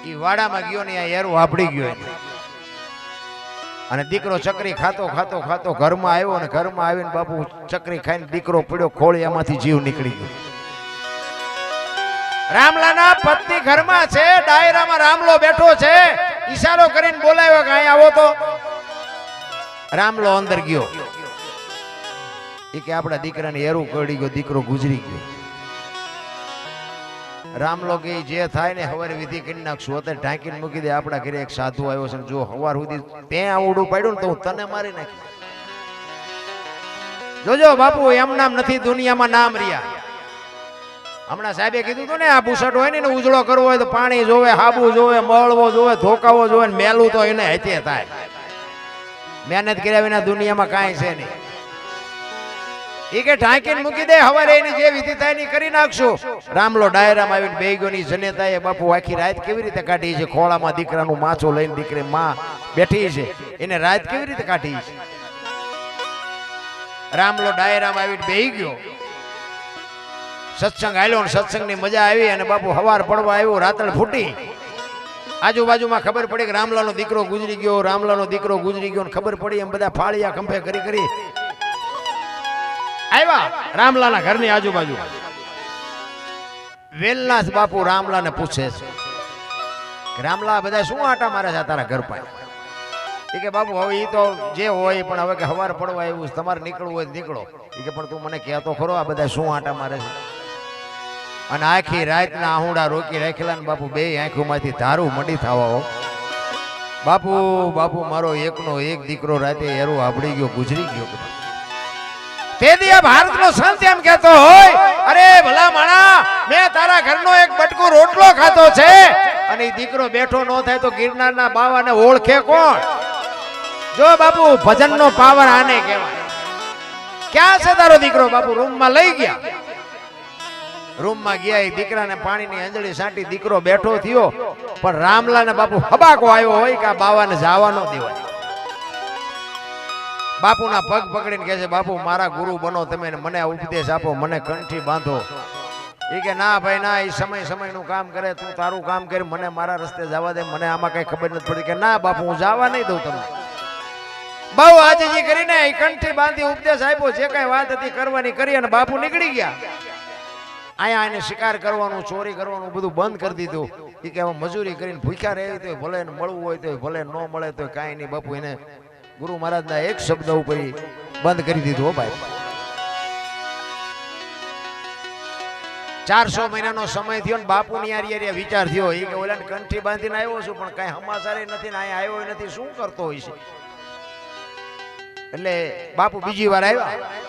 એ વાડામાં ગયો ને આ એરું વાપડી ગયો અને દીકરો ચકરી ખાતો ખાતો ખાતો ઘરમાં આવ્યો અને ઘરમાં આવીને બાપુ ચકરી ખાઈને દીકરો પડ્યો ખોળિયામાંથી જીવ નીકળી ગયો. રામલાના પત્ની ઘરમાં છે, ડાયરામાં રામલો બેઠો છે, ઈશારો કરીને બોલાવ્યો કે અહીં આવો તો. રામલો અંદર ગયો. એ કે આપણા દીકરાને એરું કરડી ગયો, દીકરો ગુજરી ગયો. રામલો કે જે થાય ને હવારે વિધિ કરી નાખશું, અત્યારે ઢાંકીને મૂકી દે. આપણા ઘરે એક સાધુ આવ્યો છે, જો હવાર સુધી ત્યાં આવડું પાડ્યું ને તો હું તને મારી નાખી. જોજો બાપુ એમ નામ નથી દુનિયામાં નામ રહ્યા. હમણાં સાહેબે કીધું હતું ને આ બુસટ હોય ને ઉજળો કરવો હોય તો પાણી જોવે, હાબુ જોવે, મળવો જોવે, ધોકાવો જોવે, મેલું તો એને હેતે થાય. મહેનત કર્યા વિના દુનિયામાં કાંઈ છે નહીં. એ કે ઢાંકીને મૂકી દે, હવારે એની જે વિધિ થાય એની કરી નાખશું. રામલો ડાયરામાં આવીને બેહી ગયો. ની જનેતાએ બાપુ આખી રાત કેવી રીતે કાઢી છે? ખોળામાં દીકરાનું માછો લઈને દીકરી માં બેઠી છે, એને રાત કેવી રીતે કાઢી છે? રામલો ડાયરામાં આવીને બેહી ગયો. સત્સંગ આલ્યો ને સત્સંગની મજા આવી અને બાપુ હવાર પડવા આવ્યો, રાતળ ફૂટી. આજુબાજુમાં ખબર પડી કે રામલાનો દીકરો ગુજરી ગયો, રામલાનો દીકરો ગુજરી ગયો. ખબર પડી એમ બધા ફાળિયા ખંભે કરી કરી આવ્યા રામલાના ઘરની આજુબાજુ. વેલનાથ બાપુ રામલાને પૂછે છે રામલા બધા શું આટા મારે છે તારા ઘર પાસે? એ કે બાપુ હવે એ તો જે હોય, પણ હવે કે હવાર પડવા આવ્યું, તમારે નીકળવું હોય નીકળો. એ કે પણ તું મને કહેતો ખરો આ બધા શું આટા મારે છે? અને આખી રાતના આહુડા રોકી રાખેલા ને બાપુ બે આંખોમાંથી ધારું મડી થવા. બાપુ બાપુ મારો એકનો એક દીકરો રાતે એરું આપડી ગયો, ગુજરી ગયો. તે દિયા ભારતનો સંત એમ કહેતો હોય, અરે ભલા માણા, મેં તારા ઘરનો એક બટકો રોટલો ખાતો છે અને એ દીકરો બેઠો ન થાય તો ગિરનારના બાવાને ઓળખે કોણ? જો બાપુ ભજનનો પાવર આને કહેવાય. ક્યાં છે તારો દીકરો? બાપુ રૂમમાં લઈ ગયા. રૂમમાં ગયા, એ દીકરાને પાણીની અંજળી સાંટી દીકરો બેઠો થયો. પણ રામલાને બાપુ હબાકો આવ્યો હોય કે આ બાવાને જવા ન દેવાય. બાપુના પગ પકડીને કહે છે બાપુ મારા ગુરુ બનો તમે, મને ઉપદેશ આપો, મને કંઠી બાંધો. એ કે ના ભાઈ ના, એ સમયનું કામ કરે, તું તારું કામ કરી, મને મારા રસ્તે જવા દે, મને આમાં કઈ ખબર નથી પડી. કે ના બાપુ હું જવા નહીં દઉં તમને. બહુ આજીજી કરીને એ કંઠી બાંધી ઉપદેશ આપ્યો, જે કઈ વાત હતી કરવાની કરી અને બાપુ નીકળી ગયા. અહીંયા એને શિકાર કરવાનું, ચોરી કરવાનું બધું બંધ કરી દીધું. એ કે મજૂરી કરીને ભૂખ્યા રહે તો ભલે મળવું હોય તો ભલે, ન મળે તો કાંઈ નહીં. બાપુ એને ગુરુ મહારાજના એક શબ્દ ઉપર બંધ કરી દીધું. ભાઈ 400 મહિનાનો સમય થયો ને બાપુની યાર વિચાર થયો. એ કે ઓલાને કંઠી બાંધીને આવ્યો છું પણ કઈ હમાસારે નથી ને અહીંયા આવ્યો નથી, શું કરતો હોય છે? એટલે બાપુ બીજી વાર આવ્યા.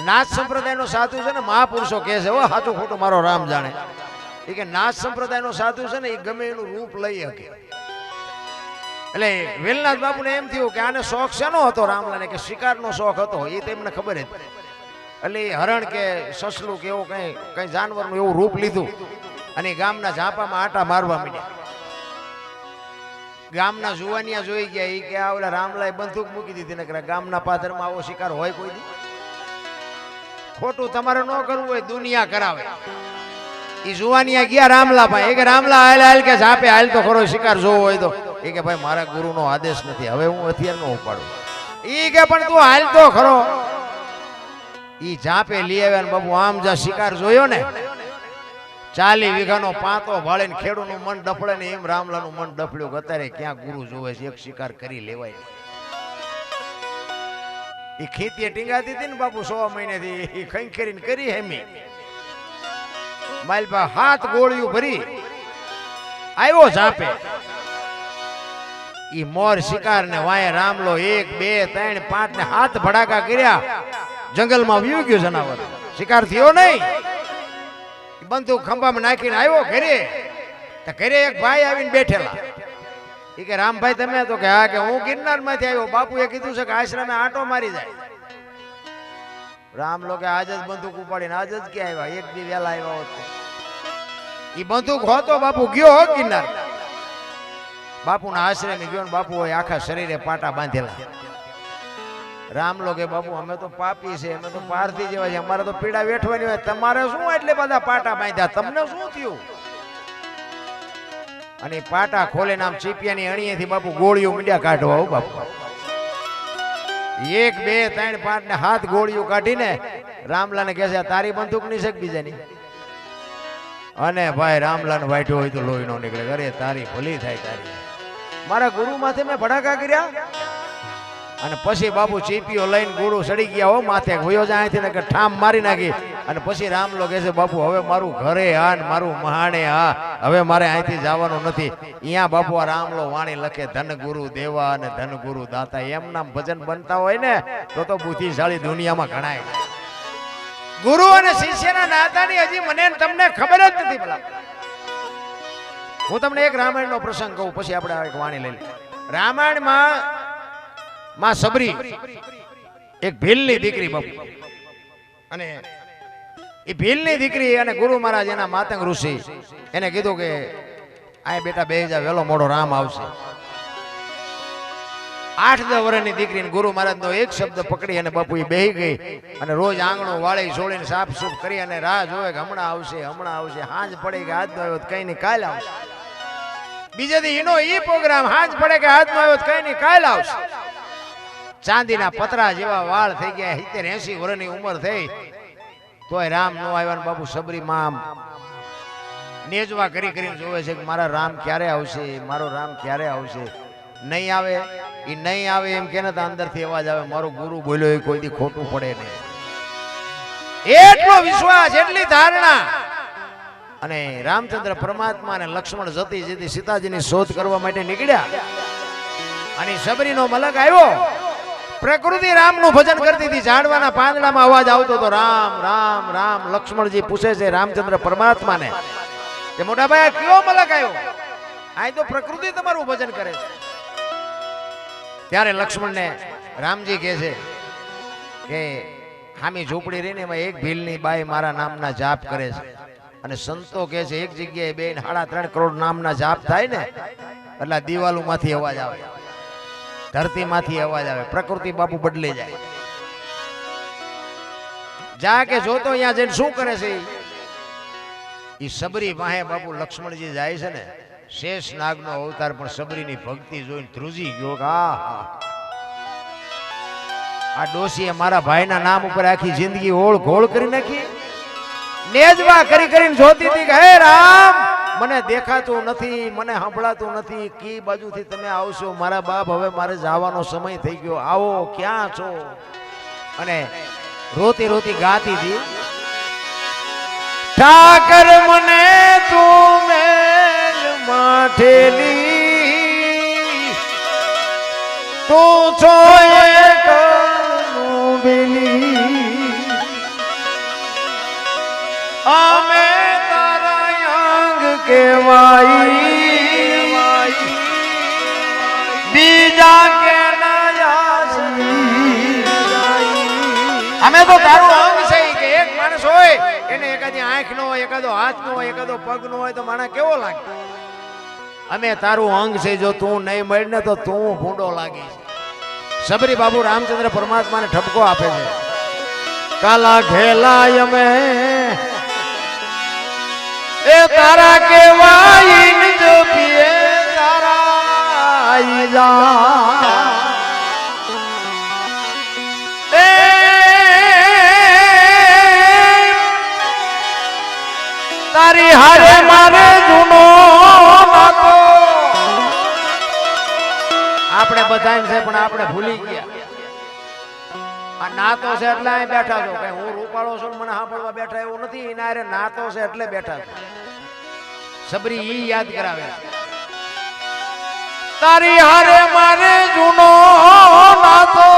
નાથ સંપ્રદાયનો સાધુ છે ને, મહાપુરુષો કહે છે હો, સાચું ખોટું મારો રામ જાણે. એ કે નાથ સંપ્રદાયનો સાધુ છે ને એ ગમે એનું રૂપ લઈ શકે. એટલે વેલનાથ બાપુને એમ થયું કે આને શોખ શેનો હતો રામલાને? કે શિકારનો શોખ હતો. એ તો એમને ખબર જ. એટલે હરણ કે સસલું કે એવું કઈ જાનવરનું એવું રૂપ લીધું અને ગામના ઝાપામાં આટા મારવા માંડ્યા. ગામના જુવાનિયા જોઈ ગયા. એ કે આ ઓલા રામલાએ બંદૂક મૂકી દીધી ને ગામના પાદરમાં આવો શિકાર હોય કોઈ દી? ખોટું તમારે ન કરવું હોય, દુનિયા કરાવે. ઈ જુવાનિયા ગયા રામલા ભાઈ કે રામલા હાલ હાલ કે ઝાપે હાલ તો ખરો શિકાર જોવો હોય તો એ કે ભાઈ મારા ગુરુનો આદેશ નથી હવે હું હથિયાર નો ઉપાડું ઈ કે પણ તું હાલ તો ખરો ઈ ઝાપે લઈ આવ્યા ને બાપુ આમ જા શિકાર જોયો ને 40 વીઘાનો પાતો ભાળીને ખેડૂનું મન ડફળે ને એમ રામલાનું મન ડફળ્યું કે અત્યારે ક્યાં ગુરુ જોવે છે એક શિકાર કરી લેવાય ઈ ખેતીએ ટીંગાતી હતી ને બાપુ 100 મહિનેથી ઈ ખંખેરીને કરી હેમી માલપા હાથ ગોળિયું ભરી આવ્યો ઝાપે ઈ મોર શિકાર ને વાય રામલો 1 2 3 5 ને હાથ ભડાકા કર્યા જંગલમાં વ્યુ ગયો જનાવર શિકાર થયો નહીં બંદૂક ખંભામાં નાખીને આવ્યો ઘરે તો ઘરે એક ભાઈ આવીને બેઠેલા ઈ કે રામભાઈ તમે તો કે હા કે હું ગિરનાર માંથી આવ્યો બાપુએ કીધું છે કે આશ્રમે આંટો મારી જાય રામ લોકો આજ જ બંદૂક ઉપાડીને આજ જ કે આવ્યા એક દી વેલા આવ્યા હોત ઈ બંદૂક હોતો બાપુ ગયો હો ગિરનાર બાપુના આશ્રમે ગયો ને બાપુ હોય આખા શરીરે પાટા બાંધેલા રામ લોકો બાપુ અમે તો પાપી છે અમે તો પારથી જેવા છે અમારે તો પીડા વેઠવાની હોય તમારે શું એટલે બધા પાટા બાંધ્યા તમને શું થયું અને પાટા ખોલે નામ ચીપિયાની અણીએથી બાપુ ગોળીઓ મીંડ્યા કાઢવા હો બાપુ 1 2 3 5 ને હાથ ગોળીઓ કાઢીને રામલાને કહે છે તારી બંદૂક ની છે બીજાની અને ભાઈ રામલાને વાઢ્યો હોય તો લોહી નો નીકળે અરે તારી ભલી થાય તારી મારા ગુરુ માથે મેં ભડાકા કર્યા અને પછી બાપુ ચીપીઓ લઈને ગુરુ સડી ગયા હો માથે વયો જાય અહીંથી ને કે ઠામ મારી નાખી અને પછી રામલો કહે છે બાપુ હવે મારું ઘરે હા ને મારું મહાણે હા હવે મારે અહીંથી જવાનું નથી અહીંયા બાપુ આ રામલો વાણી લખે ધન ગુરુ દેવા અને ધન ગુરુ દાતા એમ નામ ભજન બનતા હોય ને તો બુદ્ધિશાળી દુનિયામાં ગણાય ગુરુ અને શિષ્યના નાતાની હજી મને તમને ખબર જ નથી ભલા હું તમને એક રામાયણનો પ્રસંગ કહું પછી આપણે એક વાણી લઈ લઈએ રામાયણમાં માં સબરી એક ભીલની દીકરી બાપુ અને એ ભીલની દીકરી અને ગુરુ મહારાજ એના માતંગ ઋષિ એને કીધું કે આ બેટા બે જા વેલો મોડો રામ આવશે 8-10 વર્ષની દીકરીને ગુરુ મહારાજનો એક શબ્દ પકડી અને બાપુ એ બેહી ગઈ અને રોજ આંગણો વાળી છોડીને સાફ સૂફ કરી અને રાહ જોવે કે હમણાં આવશે હાંજ પડે કે આજ નો આવ્યો કઈ નહીં કાલ આવશે બીજે દી એનો ઈ પ્રોગ્રામ હાંજ પડે કે આજ નો આવ્યો કઈ નહીં કાલ આવશે ચાંદીના પતરા જેવા વાળ થઈ ગયા 70-80 વર્ષની ઉંમર થઈ તોય રામ નો આવ્યા ને બાપુ સબરી માં નેજવા કરીને જોવે છે કે મારા રામ ક્યારે આવશે મારો રામ ક્યારે આવશે નહીં આવે એ નહીં આવે એમ કે તો અંદરથી અવાજ આવે મારો ગુરુ બોલ્યો એ કોઈ દી ખોટું પડે નહીં એટલો વિશ્વાસ એટલી ધારણા અને રામચંદ્ર પરમાત્મા અને લક્ષ્મણ જતી જતી સીતાજીની શોધ કરવા માટે નીકળ્યા અને સબરીનો મલક આવ્યો પ્રકૃતિ રામનું ભજન કરતી હતી ઝાડવાના પાંદડામાં અવાજ આવતો હતો રામ રામ રામ લક્ષ્મણજી પૂછે છે રામચંદ્ર પરમાત્માને કે મોટા ભાઈ કયો મલક આવ્યો આ તો પ્રકૃતિ તમારું ભજન કરે છે ત્યારે લક્ષ્મણને રામજી કહે છે કે હામી ઝૂંપડી રહીને એમાં એક ભીલની બાઈ મારા નામના જાપ કરે છે અને સંતો કહે છે એક જગ્યાએ 2.5-3 કરોડ નામના જાપ થાય ને એટલે દિવાલોમાંથી અવાજ આવે ધરતીમાંથી અવાજ આવે પ્રકૃતિ બાપુ બદલી જાય જા કે જોતો અહીંયા જઈને શું કરે છે ઈ સબરી વાહે બાપુ લક્ષ્મણજી જાય છે ને શેષ નાગનો અવતાર પણ સબરીની ભક્તિ જોઈને ધ્રુજી ગયો કે આ ડોશીએ મારા ભાઈના નામ ઉપર આખી જિંદગી ઓળ ઘોળ કરી નાખી નેજવા કરીને જોતી હતી કે હે રામ મને દેખાતું નથી મને સંભળાતું નથી કી બાજુથી તમે આવશો મારા બાપ હવે મારે જવાનો સમય થઈ ગયો આવો ક્યાં છો અને રોતી રોતી ગાતી હતી ઠાકર મને તું મેલ માઠેલી તું છો એક બેલી અમે કેવાઈ બીજા કે અમે તો તારું અંગ છે કે એક માણસ હોય એને એકાદી આંખ નો હોય એકાદો હાથ નો હોય એકાદો પગ નો હોય તો માણસ કેવો લાગે અમે તારું અંગ છે જો તું નહીં મળે ને તો તું ભૂંડો લાગી સબરી બાબુ રામચંદ્ર પરમાત્માને ઠપકો આપે છે કાલા ઘેલા અમે એ તારા કેવાય જો પીએ તારા જા એ તારી હારે મારે જૂનો નાતો આપણે બધાય છે પણ આપણે ભૂલી ગયા આ નાતો છે એટલે અહીં બેઠા છો કે હું રૂપાળો છું મને સાંભળવા બેઠા એવું નથી એના હારે નાતો છે એટલે બેઠા છો સબરી ઈ યાદ કરાવે તારી હારે મારે જૂનો નાતો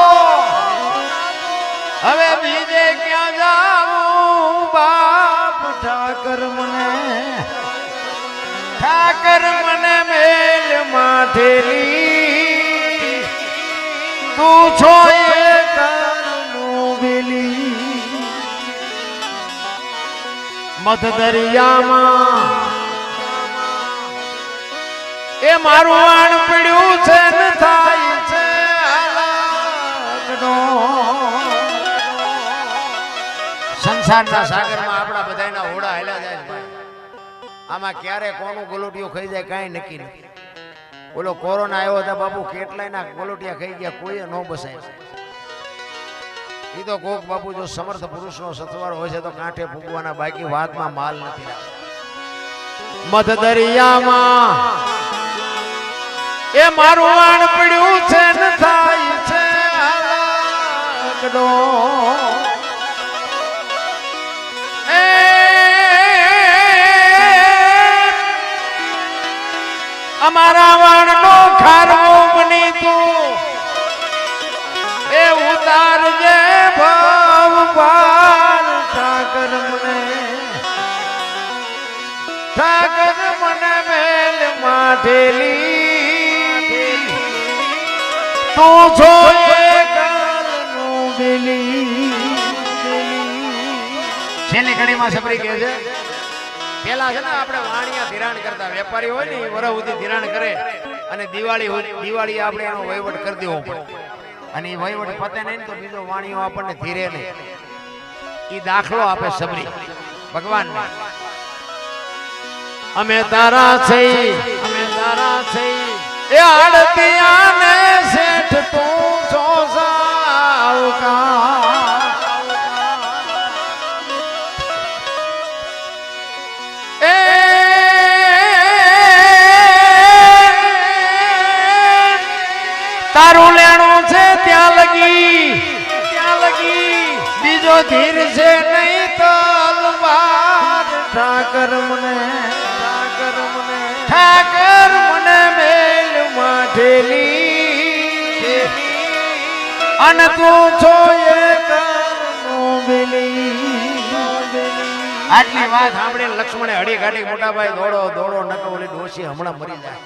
હવે બીજે ક્યાં જાઉં બાપ ઠાકર મને મેલ માથેલી તું છો મધ દરિયામાં એ મારું આણ પીડ્યું છે ને થાય છે સંસારના સાગરમાં આપણા બધાના હોડા હેલા જાય ભાઈ આમાં ક્યારે કોનું ગોલોટિયું ખાઈ જાય કાંઈ નક્કી નથી બોલો કોરોના આવ્યો હતા બાપુ કેટલાયના ગોલોટિયા ખાઈ ગયા કોઈ ન બસાય ઈ તો કોક બાપુ જો સમર્થ પુરુષનો સથવારો હોય છે તો કાંઠે ફૂગવાના બાકી વાતમાં માલ નથી મધ દરિયામાં એ મારું વાણ પડ્યું છે ને થાય છે અમારા વાણનો ખારો બની તું એ ઉતાર જે ભાવ પાર ઠાકર મને મેલ માઠેલી તું છો કાલનું બેલી છેલ્લી ઘડીમાં સબરી કહે છે પેલા છે ને આપણે વાણિયા ધિરાણ કરતા વેપારી હોય ને વરહ સુધી ધિરાણ કરે અને દિવાળી આપણે એનો વહીવટ કરી દેવો પડે અને એ વહીવટ પતે નહીં તો બીજો વાણીઓ આપણને ધીરે નહીં એ દાખલો આપે સબરી ભગવાન અમે તારા છે એ આડતિયાને શેઠ તું છો સાવકા એ તારું લેણું છે ત્યાં લગી બીજો ધીર છે નહીં તલવાર ઠાકર મને મેલ માઠેલી અને તું છો એ કરનું બેલી આટલી વાત સાંભળીને લક્ષ્મણે હડી ગાડી મોટા ભાઈ દોડો નકો ઓલી ડોશી હમણાં મરી જાય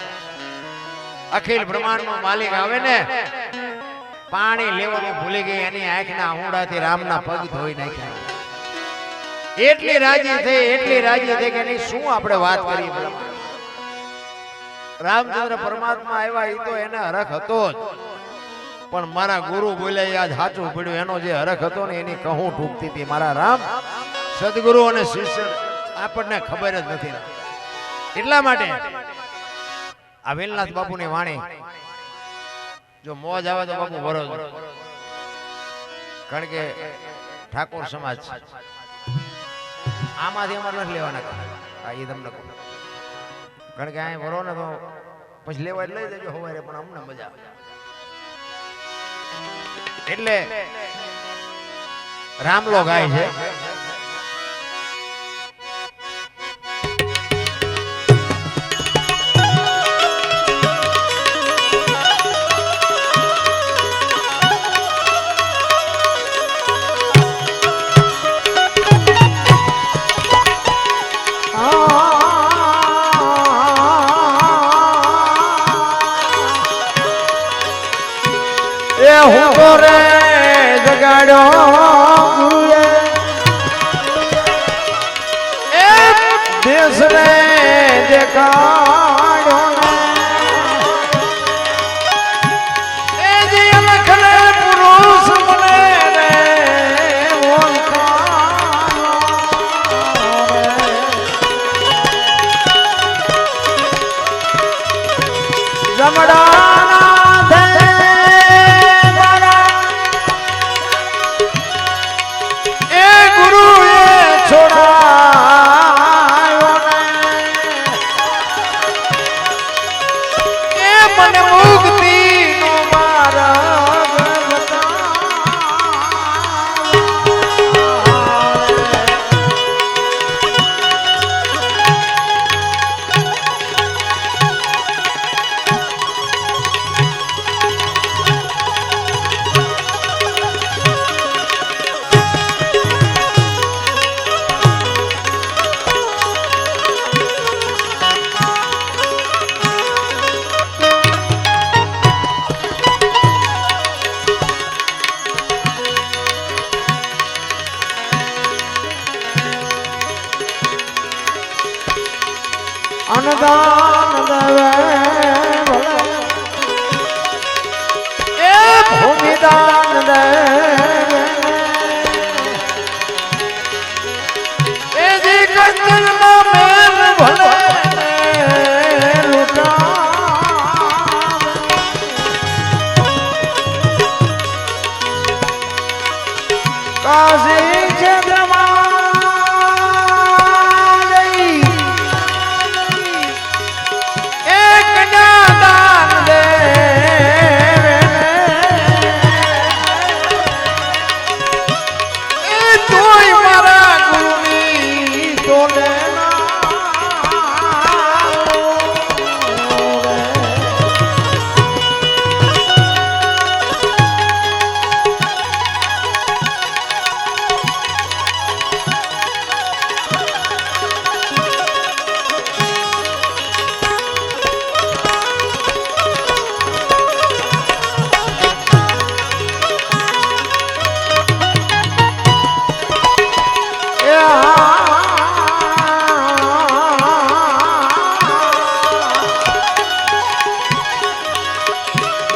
અખિલ બ્રહ્માંડનો માલિક આવે ને પાણી લેવાનું ભૂલી ગઈ એની આંખના આહુડાથી રામના પગ ધોઈ નાખ્યા એટલી રાજી થઈ કે એની શું આપણે વાત કરી રામચંદ્ર પરમાત્મા આવ્યા એ તો એને હરખ હતો જ પણ મારા ગુરુ બોલ્યા યાદ સાચું પડ્યું એનો જે હરખ હતો ને એની કહું ટૂંકતી હતી મારા રામ સદગુરુ અને શિષ્ય આપણને ખબર જ નથી એટલા માટે આ વેલનાથ બાપુની વાણી જો મોજ આવે તો બાપુ ભરો કારણ કે ઠાકોર સમાજ આમાંથી અમારે નથી લેવાના એ તમને કહું કારણ કે અહીં ભરો ને તો પછી લેવા લઈ દેજો સવારે પણ અમને મજા આવે એટલે રામલો ગાય છે દેશને દેખાડ્યો એ જે લખને પુરુષ મને રે અનદાન દેવે એ ભૂમિદાન દેવે એ જી કંચનના મેલ ભલે લૂટા કાશી ક્ષેત્રમાં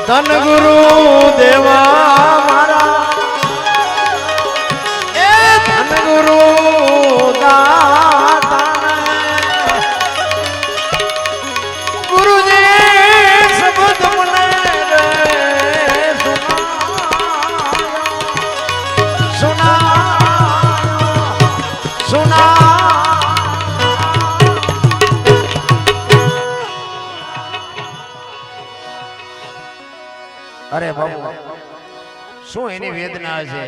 ધન ગુરુ દેવા મારા એ ધન ગુરુ દાતા ગુરુજી શબ્દ મને સુના અરે બાબુ શું એની વેદના છે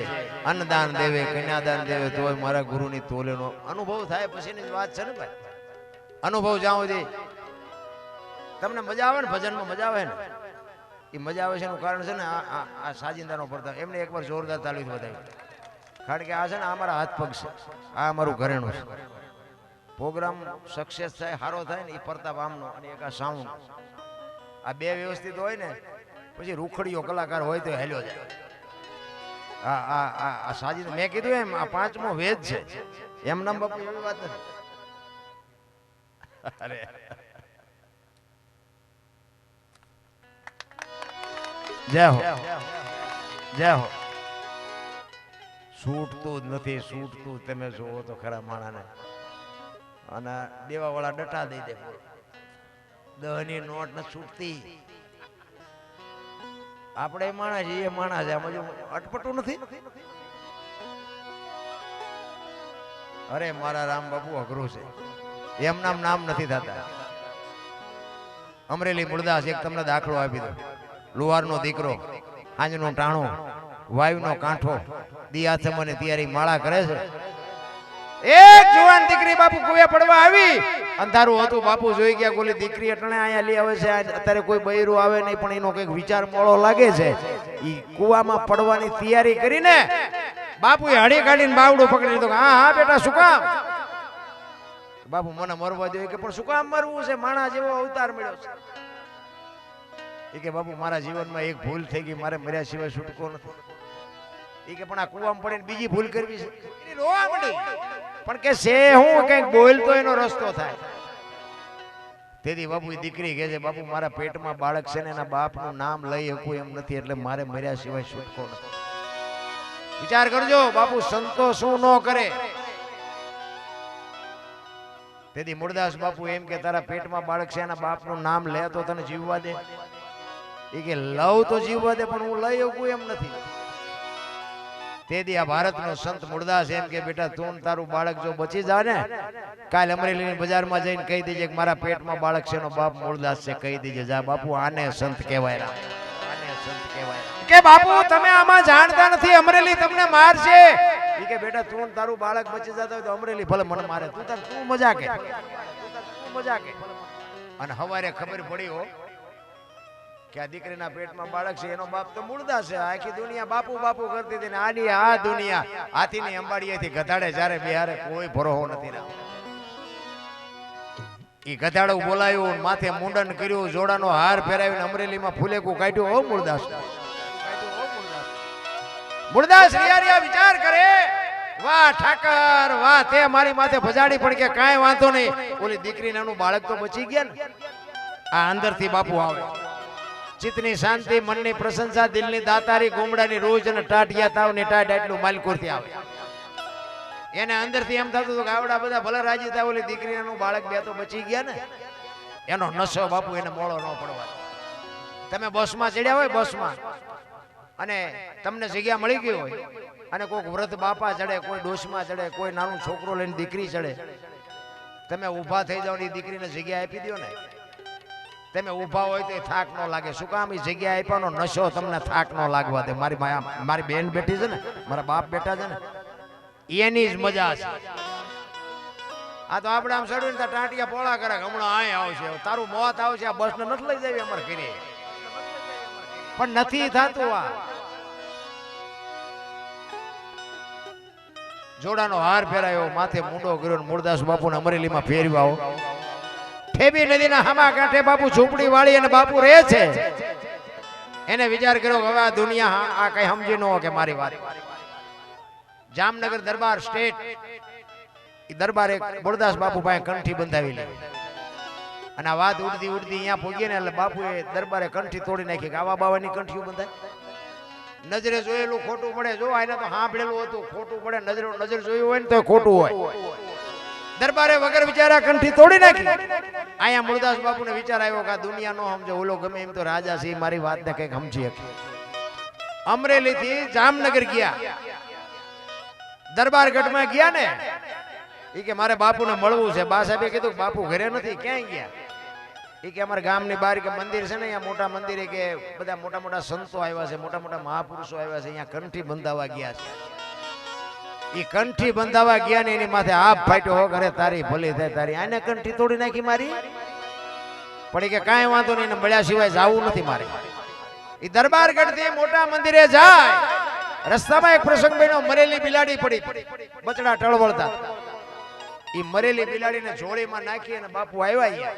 અન્નદાન દેવે કન્યાદાન દેવે તોય મારા ગુરુની તોલેનો અનુભવ થાય પછીની વાત છે ને ભાઈ અનુભવ જાઓ જી તમને મજા આવે ને ભજનમાં મજા આવે ને એ મજા આવે છે એનું કારણ છે ને આ સાજિંદાનો પડતા એમને એકવાર જોરદાર તાલીમ બતાવી કારણ કે આ છે ને અમારા હાથ પગ છે આ અમારું ઘરેણું છે પ્રોગ્રામ સક્સેસ થાય સારો થાય ને એ પ્રતાપ આમનો અને એક આ સાઉન્ડ આ બે વ્યવસ્થિત હોય ને પછી રૂખડીઓ કલાકાર હોય તો હેલ્યો જાય આ સાજી મેં કીધું એમ આ પાંચમો વેદ છે એમ નામ બાપુ એવી વાત નથી અરે જય હો જય હો છૂટતું જ નથી છૂટતું તમે જોવો તો ખરા માણાને અને દેવા વાળા ડટા દઈ દે 10 ની નોટ ન છૂટતી આપણે માણસ એ માણસ છે આમાં અટપટું નથી અરે મારા રામ બાપુ અઘરું છે એમ નામ નથી થતા અમરેલી મુરદાસ એક તમને દાખલો આપી દો લુહારનો દીકરો હાંજનો ટાણો વાયુનો કાંઠો દિયા મને તૈયારી માળા કરે છે એક જુવાન દીકરી બાપુ કુવે પડવા આવી અંધારું હતું બાપુ જોઈ ગયા કોલી દીકરી અટણે અહીંયા લઈ આવે છે અત્યારે કોઈ બૈરું આવે નહીં પણ એનો કંઈક વિચાર મોળો લાગે છે ઈ કુવામાં પડવાની તૈયારી કરીને બાપુએ હળી કાઢીને બાવડું પકડી લીધો હા હા બેટા શું કામ બાપુ મને મરવા દો કે પણ શું કામ મરવું છે માણા જેવો અવતાર મળ્યો છે એ કે બાપુ મારા જીવનમાં એક ભૂલ થઈ ગઈ મારે મર્યા સિવાય છૂટકો નથી એ કે પણ આ કુવામાં પડીને બીજી ભૂલ કરવી છે એ રોવા મળી પણ કે છે હું કંઈક બોલતો એનો રસ્તો થાય તેથી બાપુ દીકરી કહે છે બાપુ મારા પેટમાં બાળક છે ને એના બાપનું નામ લઈ શકું એમ નથી એટલે મારે મર્યા સિવાય છૂટકો નથી વિચાર કરજો બાપુ સંતો શું ન કરે તેથી મૂળદાસ બાપુ એમ કે તારા પેટમાં બાળક છે એના બાપનું નામ લે તો તને જીવવા દે. એ કે લવ તો જીવવા દે પણ હું લઈ શકું એમ નથી. તેથી આ ભારતનો સંત મૂળદાસ એમ કે બેટા તું ને તારું બાળક જો બચી જાય ને કાલ અમરેલીની બજારમાં જઈને કહી દેજે કે મારા પેટમાં બાળક છે એનો બાપ મૂળદાસ છે કહી દેજે જા બાપુ આને સંત કહેવાય. આને સંત કહેવાય કે બાપુ તમે આમાં જાણતા નથી અમરેલી તમને મારશે. ઈ કે બેટા તું ને તારું બાળક બચી જતો હોય તો અમરેલી ભલે મને મારે તું મજા કે મજા કે. અને હવારે ખબર પડી હો કે આ દીકરીના પેટમાં બાળક છે એનો બાપ તો મૂળદાસ છે. આખી દુનિયા બાપુ બાપુ કરતી હતી ને આની આ દુનિયા હાથીની અંબાડીએથી ગધાડે જ્યારે બિહારે કોઈ ભરોહો નથી રહ્યો. ઈ ગધાડું બોલાયું માથે મુંડન કર્યું જોડાનો હાર પહેરાવીને અમરેલીમાં ફૂલેકું કાઢ્યું. હો મૂળદાસ મૂળદાસ રિયા વિચાર કરે વાહ ઠાકર વાહ તે મારી માથે ભજાડી પણ કે કાંઈ વાંધો નહીં ઓલી દીકરી નાનું બાળક તો બચી ગયા ને. આ અંદરથી બાપુ આવે ચિત્તની શાંતિ મનની પ્રશંસા દિલની દાતારી ગુમડાની રોજ અને ટાટિયા તાવની ટાટ એટલું માલકોરથી આવે. એને અંદરથી એમ થતું હતું કે આવડા બધા ભલે રાજી થાય ઓલી દીકરીનું બાળક બે તો બચી ગયા ને. એનો નશો બાપુ એને મોળો ન પડવા. તમે બસમાં ચડ્યા હોય બસમાં અને તમને જગ્યા મળી ગઈ હોય અને કોઈક વ્રત બાપા ચડે કોઈ ડોશમાં ચડે કોઈ નાનું છોકરો લઈને દીકરી ચડે તમે ઊભા થઈ જાવ ને દીકરીને જગ્યા આપી દો ને. તમે ઊભા હોય તો થાક ન લાગે. શું કામ? એ જગ્યા આપ્યાનો નશો તમને થાક ન લાગવા દે. મારી બેન બેઠી છે ને મારા બાપ બેઠા છે ને એની જ મજા છે. આ તો આપણે આમ ચડ્યું ને ટાંટિયા પોળા કરે હમણાં અહીં આવશે તારું મોત આવશે આ બસ ને નથી લઈ જવી અમારે ઘરે પણ નથી થતું. આ જોડાનો હાર ફેરાયો માથે મુંડો કર્યો મૂળદાસ બાપુને અમરેલીમાં ફેરવ્યા આવો. ઠેબી નદીના હામા કાંઠે બાપુ ઝૂંપડી વાળી અને બાપુ રહે છે. એને વિચાર કર્યો હવે આ દુનિયા આ કઈ સમજી ન કે મારી વાત. જામનગર દરબાર સ્ટેટ દરબાર એક મૂળદાસ બાપુ પાસે કંઠી બંધાવી લે અને આ વાત ઉડતી ઉડતી અહીંયા પહોંચી ને એટલે બાપુએ દરબારે કંઠી તોડી નાખી કે આવા બાવાની કંઠીઓ બંધાય. નજરે જોયેલું ખોટું પડે. જો આને તો સાંભળેલું હતું ખોટું પડે. નજર જોયું હોય ને તો ખોટું હોય. દરબારે વગર વિચારા કંઠી તોડી નાખી. અહીંયા મૂળદાસ બાપુને વિચાર આવ્યો કે આ દુનિયા નો સમજે ઓલો ગમે એમ તો રાજા છે મારી વાતને કઈક સમજી શકે. અમરેલી થી જામનગર ગયા દરબારગઢમાં ગયા ને એ કે મારે બાપુને મળવું છે. બા સાહેબે કીધું બાપુ ઘરે નથી ક્યાંય ગયા. એ કે અમારા ગામની બહાર કે મંદિર છે ને અહીંયા મોટા મંદિરે કે બધા મોટા મોટા સંતો આવ્યા છે મોટા મોટા મહાપુરુષો આવ્યા છે અહીંયા કંઠી બંધાવા ગયા છે. એ કંઠી બંધાવા ગયા ને એની માથે આપ ફાટ્યો હો ઘરે તારી ભલી થાય તારી આને કંઠી તોડી નાખી મારી પડી કે કાંઈ વાંધો નહીં મળ્યા સિવાય જવું નથી મારે. એ દરબારગઢ થી મોટા મંદિરે જાય રસ્તામાં એક પ્રસંગ બન્યો મરેલી બિલાડી પડી બચડા ટળવળતા. એ મરેલી બિલાડીને જોડીમાં નાખી અને બાપુ આવ્યા.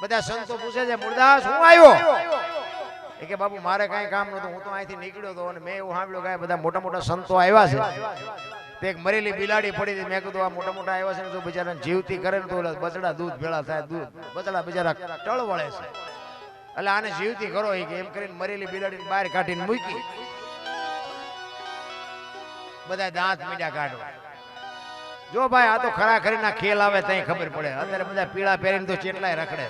બધા સંતો પૂછે છે મૂળદાસ હું આવ્યો? એ કે બાપુ મારે કઈ કામ નતું હું તો અહીંથી નીકળ્યો હતો અને મેં એવું સાંભળ્યું કે બધા મોટા મોટા સંતો આવ્યા છે તે એક મરેલી બિલાડી પડી હતી. મેં કીધું આ મોટા મોટા આવ્યા છે ને જો બિચારાને જીવતી કરે ને તો બચડા દૂધ ભેળા થાય બચડા બિચારા ટળવળે છે એટલે આને જીવતી કરો એ કે એમ કરીને મરેલી બિલાડીને બહાર કાઢીને મૂકી. બધા દાંત મીડા કાઢવા. જો ભાઈ આ તો ખરા ખરીના ખેલ આવે ત્યાં ખબર પડે. અત્યારે બધા પીળા પહેરીને તો ચેટલાય રખડે.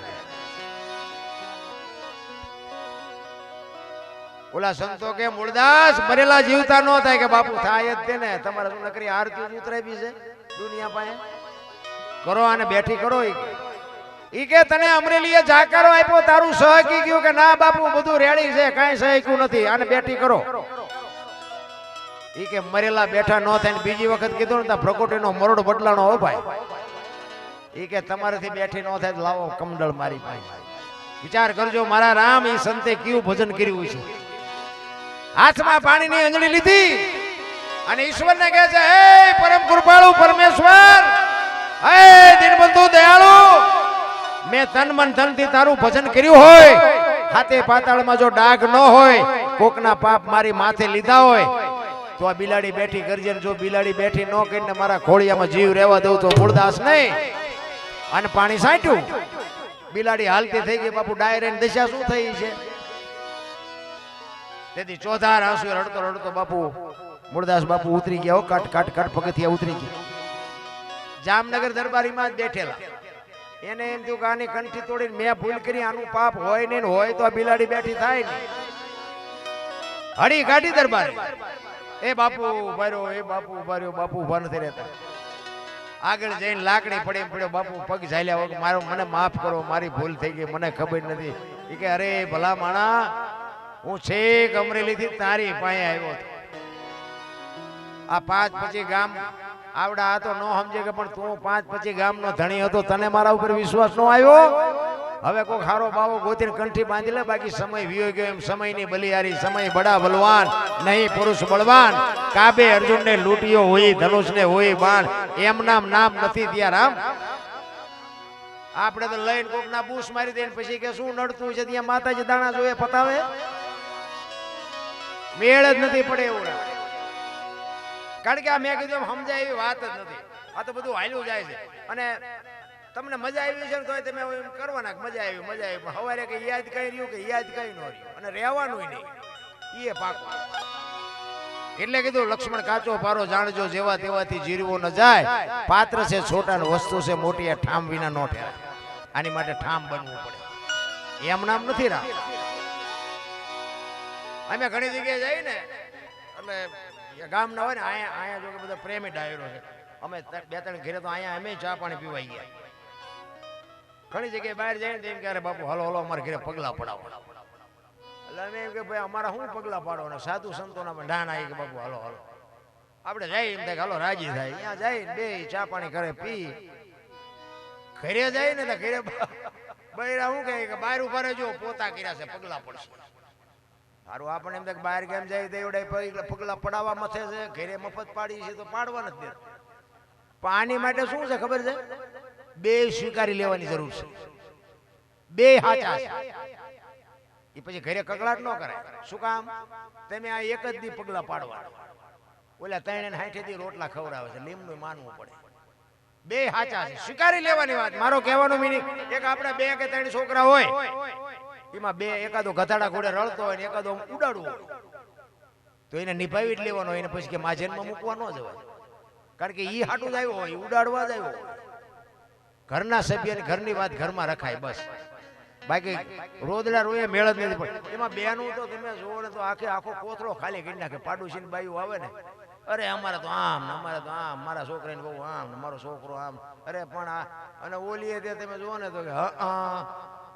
ઓલા સંતો કે મૂળદાસ મરેલા જીવતા નો થાય કે બાપુ થાય જ તેને તમારે શું નકરી આરતી ઉતરાવી છે દુનિયા પાસે કરો અને બેઠી કરો. ઈ કે તને અમરેલીએ જાકારો આપ્યો તારું સહકી ગયું કે ના બાપુ બધું રેડી છે કાંઈ સહક્યું નથી આને બેઠી કરો. ઈ કે મરેલા બેઠા ન થાય ને બીજી વખત કીધું ને પ્રકોટીનો મરોડ બદલાનો હો ભાઈ. ઈ કે તમારાથી બેઠી ન થાય લાવો કમડળ મારી પાસે. વિચાર કરજો મારા રામ ઈ સંતે કેવું ભજન કર્યું છે. હાથમાં પાણીની અંજળી લીધી અને ઈશ્વરને કહે છે હે પરમ કૃપાળુ પરમેશ્વર હે દીનબંધુ દયાળુ મેં તન મન ધનથી તારું ભજન કર્યું હોય હાથે પાતાળમાં જો ડાઘ ન હોય કોકના પાપ મારી માથે લીધા હોય તો આ બિલાડી બેઠી કરજે. જો બિલાડી બેઠી ન કરીને મારા ખોળિયામાં જીવ રહેવા દઉં તો મૂળદાસ નહીં. અને પાણી સાંટ્યું બિલાડી હાલતી થઈ ગઈ. બાપુ ડાયરેક્ટ દશા શું થઈ છે? તેથી ચોધાર આંસુ રડતો રડતો બાપુ મૂળદાસ બાપુ ઉતરી ગયા. કાટ કાટ કાટ પગથિયા ઉતરી ગયા. જામનગર દરબારીમાં જ બેઠેલા. એને એમ થયું કે આની કંઠી તોડીને મેં ભૂલ કરી, આનું પાપ હોય ને હોય તો આ બિલાડી બેઠી થાય ને. હળી કાઢી દરબારી. એ બાપુ ઉભા રહ્યો, એ બાપુ ઉભા રહ્યો. બાપુ ઉભા નથી રહેતા. આગળ જઈને લાકડી પડી પડ્યો. બાપુ પગ ઝાલ્યા વગર મારો મને માફ કરો, મારી ભૂલ થઈ ગઈ, મને ખબર નથી. એ કે અરે ભલા માણા, હું છેક અમરેલીથી તારી પાસે આવ્યો હતો. આ 5-25 ગામ આવડા હતો નો સમજે કે, પણ તું 5-25 ગામનો ધણી હતો, તને મારા ઉપર વિશ્વાસ નો આવ્યો. હવે કોઈ ખારો બાવો ગોતીને કંઠી બાંધી લે, બાકી સમય વિયો ગયો. એમ સમયની બલિયારી, સમય બડા બલવાન, નહીં પુરુષ બળવાન. કાબે અર્જુનને લૂંટ્યો હોય, ધનુષને હોય બાણ, એમ નામ નથી ત્યાં રામ. આપણે તો લઈને કોકના બૂસ મારી દઈને પછી કે શું નડતું છે, ત્યાં માતાજી દાણા જોઈએ પતાવે, મેળ જ નથી પડે એવું. કારણ કે આ મેં કીધું સમજાય એવી વાત જ નથી. આ તો બધું હાલ્યું જાય છે. અને તમને મજા આવી છે ને તો તમે એમ કરવાના મજા આવી પણ સવારે કે યાદ કઈ રહ્યું કે યાદ કઈ ન રહ્યું, અને રહેવાનું નહીં એ પાકું. એટલે કીધું લક્ષ્મણ કાચો પારો જાણજો, જેવા તેવાથી જીરવો ન જાય. પાત્ર છે છોટા ને વસ્તુ છે મોટી, ઠામ વિના નો ઠેરાય. આની માટે ઠામ બનવું પડે, એમ નામ નથી રામ. અમે ઘણી જગ્યાએ જઈએ ને એટલે ગામ ના હોય ને, અહીંયા જો કે બધા પ્રેમી ડાયરો છે. અમે 2-3 ઘરે તો અહીંયા અમે ચા પાણી પીવાઈ ગયા. ઘણી જગ્યાએ બહાર જાય ને એમ ક્યારે બાપુ હલો હલો અમારા ઘરે પગલા પડાવો. એટલે અમે એમ કે ભાઈ અમારા શું પગલા પાડવાના, સાધુ સંતોના ડાન આવી કે બાપુ હલો હલો. આપણે જાય એમ થાય હલો રાજી થાય. અહીંયા જાય બે ચા પાણી કરે પી. ઘરે જાય ને તો ઘરે બૈરા શું કહે કે બહાર ઉભા રહેજો, પોતા કર્યા છે પગલા પડશે. સારું આપણને એમ થાય બહાર કેમ જાય દેવડે પગલા પડાવવા મથે છે, ઘરે મફત પાડી છે તો પાડવા નથી દેતા. પણ આની માટે શું છે ખબર છે, બે સ્વીકારી લેવાની જરૂર છે. બે હાચા છે. એ પછી ઘરે કકડાટ ન કરાય. શું કામ? તમે આ એક જ દી પગલા પાડવા, ઓલા 360 દી રોટલા ખવડાવે છે, લીમનું માનવું પડે. બે હાચા છે, સ્વીકારી લેવાની વાત. મારો કહેવાનો મીનિંગ એક આપણા 2 કે 3 છોકરા હોય, એમાં બે એકાદો ગધાડા ઘોડે રળતો હોય ને એકાદો ઉડાડવો હોય, તો એને નિભાવી જ લેવાનો. એને પછી કે માજનમાં મૂકવા ન જવાય. કારણ કે ઈ હાટું જ આવ્યો હોય, ઉડાડવા જ આવ્યો. ઘરના સભ્યની ઘરની વાત ઘરમાં રખાય બસ. બાકી રોદડા રોએ મેળ જ નથી પડે. એમાં બેનું તો તમે જોવો ને તો આખો કોથળો ખાલી કરી નાખે. પાડોશી બાયું આવે ને, અરે અમારે તો આમ ને અમારે તો આમ, મારા છોકરાને બહુ આમ ને મારો છોકરો આમ. અરે પણ આ અને ઓલીએ તે તમે જુઓ ને તો કે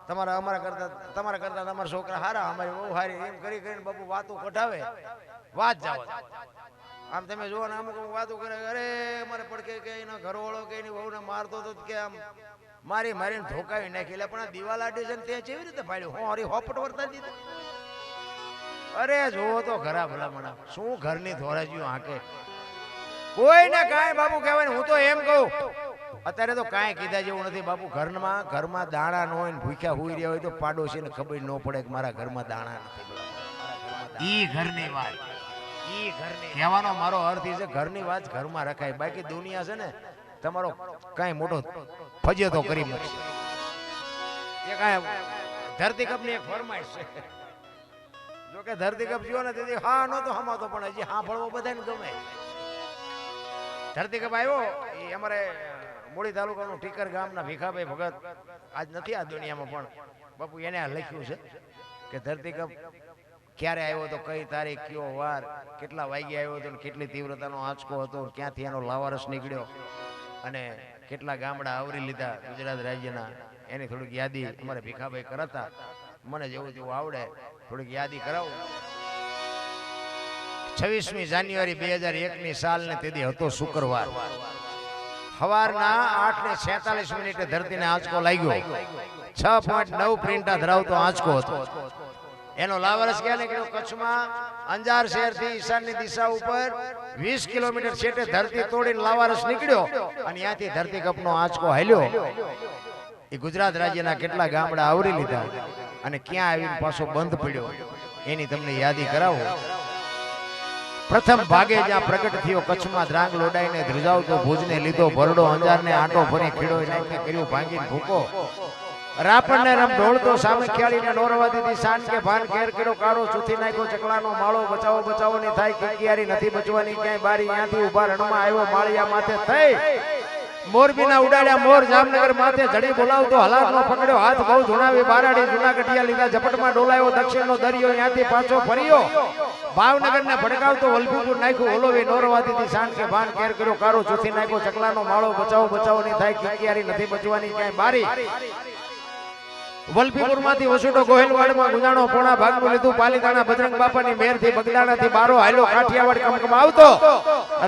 તમારા કરતા તમારા છોકરા હારા, અમારી બહુ હારી, એમ કરી કરીને બાપુ વાતો કઢાવે. વાત જાવ આમ તમે જુઓ ને અમુક વાતો કરે, અરે અમારે પડકે કે એનો ઘરવાળો કે એની વહુને મારતો હતો કે આમ મારીને ધોકાવી નાખી. એટલે પણ આ દિવાલાડી છે ને તે કેવી રીતે ફાડ્યું? હું હરી હોપટ વર્તા દીધું. અરે જોવો તો ખરા ભલામણા શું ઘરની ધોરાજીઓ હાકે. કોઈને કાંઈ બાપુ કહેવાય ને. હું તો એમ કહું અત્યારે તો કાંઈ કીધા જેવું નથી બાપુ. ઘરમાં દાણા ન હોય ને ભૂખ્યા હુઈ રહ્યા હોય તો પાડોશીને ખબર ન પડે કે મારા ઘરમાં દાણા નથી. ઈ ઘરની વાત, ઈ ઘરની કહેવાનો મારો અર્થ એ છે ઘરની વાત ઘરમાં રખાય. બાકી દુનિયા છે ને તમારો કાંઈ મોટો ફજેતો કરી મૂકશે. એ કાંઈ ધરતી કપની એક ફરમાઈશ છે. જો કે ધરતી કપ જો ને તેથી હા નહોતો હમાતો, પણ હજી હા ભળવો બધાને ગમે. ધરતી કપ આવ્યો એ અમારે મૂળી તાલુકાનું ટીકર ગામના ભીખાભાઈ ભગત આજ નથી આ દુનિયામાં, પણ બાપુ એને આ લખ્યું છે કે ધરતી કપ ક્યારે આવ્યો હતો, કઈ તારીખ, કયો વાર, કેટલા વાગ્યે આવ્યો હતો, કેટલી તીવ્રતાનો આંચકો હતો, ક્યાંથી એનો લાવારસ નીકળ્યો અને કેટલા ગામડા આવરી લીધા ગુજરાત રાજ્યના. એની થોડીક યાદી અમારે ભીખાભાઈ કરાતા. મને જેવું જેવું આવડે થોડીક યાદી કરાવું. 26મી જાન્યુઆરી 2001ની સાલને તેથી હતો શુક્રવાર. સવારના 8:46 ધરતીને આંચકો લાગ્યો. 6.9 પ્રિન્ટા ધરાવતો આંચકો હતો. એનો લાવારસ ક્યાં નીકળ્યો? કચ્છમાં અંજાર શહેરથી ઈશાનની દિશા ઉપર 20 કિલોમીટર છેટે ધરતી તોડીને લાવારસ નીકળ્યો અને ત્યાંથી ધરતી કપનો આંચકો હાલ્યો. એ ગુજરાત રાજ્યના કેટલા ગામડા આવરી લીધા અને ક્યાં આવીને પાછો બંધ પડ્યો એની તમને યાદી કરાવો. પ્રથમ ભાગે જ્યાં પ્રગટ થયો કચ્છમાં ધ્રાંગ લોડાઈને ધ્રુજાવતો ભુજને લીધો ભરડો, અંજારને આંટો ફરી ખીડોઈ નાખીને કર્યું ભાંગીને ભૂકો. રાપણને રમ ઢોળતો સામે ખ્યાળીને નોરવા દીધી શાન કે ભાન ઘેર કર્યો કાળો ચૂથી નાખ્યો ચકલાનો માળો. બચાવો બચાવો ની થાય કિકિયારી નથી બચવાની ક્યાંય બારી. ત્યાંથી ઉભા રણમાં આવ્યો માળિયા માથે થઈ મોરબીના ઉડાડ્યા મોર જામનગર માથે જડી બોલાવતો હલાકનો પકડ્યો હાથ બહુ ધુણાવી બારાડી જૂના ગઢિયા લીધા ઝપટમાં ડોલાયો દક્ષિણનો દરિયો ત્યાંથી પાછો ફર્યો ભાવનગરને ભડકાવતો વલભીપુર નાખ્યું ઓલોવી નોરવાતીથી શાન કે ભાન કેર કર્યો કારો ચૂથી નાખ્યો ચકલાનો માળો બચાવો બચાવો ની થાય કિકિયારી નથી બચવાની ક્યાંય બારી વલભીપુર માંથી વસુડો ગોહિલવાડમાં ગુજાણો પોણા ભાગનું લીધું પાલીતાણા બજરંગ બાપાની મેર થી બગદાણાથી બારો હાલ્યો કાઠિયાવાડ કમકમ આવતો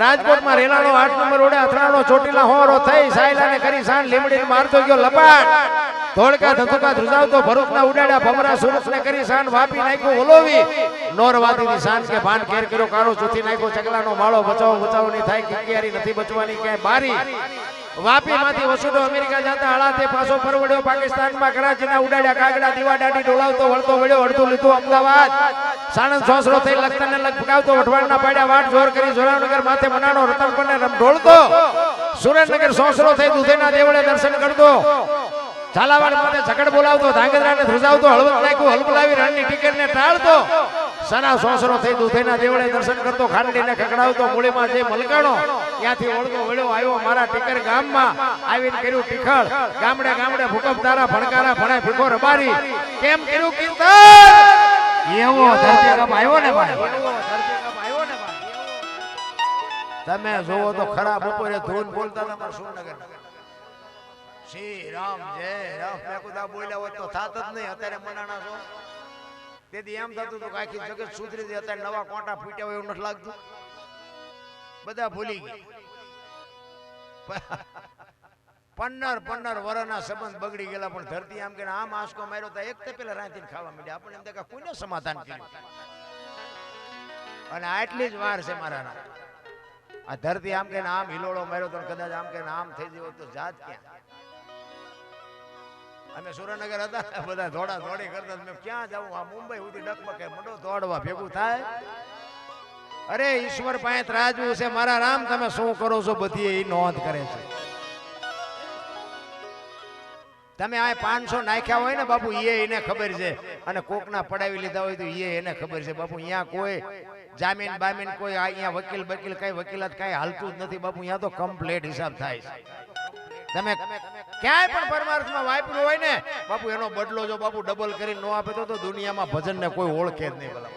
રાજકોટમાં રેલાનો 8 નંબર ઓડે અથડાનો ચોટીલા હોરો થઈ સાયલાને કરી શાન લીમડીને મારતો ગયો લપાટ ધોળકા ધતુકા ધ્રુજાવતો ભરૂચના ઉડાડ્યા ભમરા સુરતને કરી શાન વાપી નાખ્યો ઓલોવી નોરવાતીની શાન કે ભાન કેર કર્યો કારો ચૂથી નાખ્યો ચકલાનો માળો બચાવો બચાવો ની થાય કિકિયારી નથી બચવાની ક્યાંય બારી વાપી માંથી વસુડો અમેરિકા જતા હળાતે પાછો પરવડ્યો પાકિસ્તાનમાં કરાચીના ઉડાડ્યા કાગડા દીવા દાઢી ડોલાવતો વળતો વળ્યો અડધું લીધું અમદાવાદ સાણંદ સોસરો થઈ લખતરને લગ પકાવતો વઢવાણના પાડ્યા વાટ જોર કરી જોરાવનગર માથે મનાણો રતનપરને રમ ઢોળતો સુરેન્દ્રનગર સોસરો થઈ દુધેના દેવળે દર્શન કરતો ઝાલાવાડ માથે ઝઘડ બોલાવતો ધાંગધ્રાને ધ્રુજાવતો હળવદ નાખ્યું હલબલાવી રણની ટીકરને ટાળતો સના સોસરો થઈ દુધેના દેવળે દર્શન કરતો ખાંડીને ખકડાવતો મૂળીમાં જે મલકાણો ત્યાંથી ઓળતો વળ્યો આવ્યો મારા ટીકર ગામમાં આવીને કર્યું ટીખળ ગામડે ગામડે ભૂકંપ તારા ભણકારા ભણે ભીખો રબારી કેમ કર્યું કીર્તન એવો ધરતીકંપ આવ્યો ને ભાઈ તમે જોવો તો ખરા બપોરે ધૂન બોલતા તમાર સુરનગર શ્રી રામ જય રામ મેં કુદા બોલ્યા હોત તો થાત જ નહીં અત્યારે મનાણા છો તેથી એમ થતું હતું કે આખી જગત સુધરી હતી અત્યારે નવા કોટા ફૂટ્યા હોય એવું નથી લાગતું બધા ભૂલી ગયા 15 વર્ષના સંબંધ બગડી ગયેલા પણ ધરતી આમ કે આમ આંસકો માર્યો તો એક તે પેલા રાંધીને ખાવા માંડ્યા આપણે એમ કે કોઈને સમાધાન કર્યું અને આટલી જ વાર છે મારા આ ધરતી આમ કે આમ હિલોળો માર્યો તો કદાચ આમ કે આમ થઈ ગયો તો જાત ક્યાં અમે સુરેન્દ્રનગર હતા બધા દોડા દોડી કરતા મેં ક્યાં જાઉં આ મુંબઈ સુધી ડકબકે મંડો દોડવા ભેગું થાય અરે ઈશ્વર પાસે ત્રાજવું છે મારા રામ તમે શું કરો છો બધી એ નોંધ કરે છે તમે આ 500 નાખ્યા હોય ને બાપુ એને ખબર છે અને કોકના પડાવી લીધા હોય તો એને ખબર છે બાપુ અહીંયા કોઈ જામીન બામીન કોઈ અહીંયા વકીલ બકીલ કઈ વકીલાત કઈ હાલતું જ નથી બાપુ અહીંયા તો કમ્પ્લીટ હિસાબ થાય છે તમે ક્યાંય પણ પરમાર્થમાં વાપર્યું હોય ને બાપુ એનો બદલો જો બાપુ ડબલ કરીને નો આપે તો દુનિયામાં ભજનને કોઈ ઓળખે જ નહીં ભલા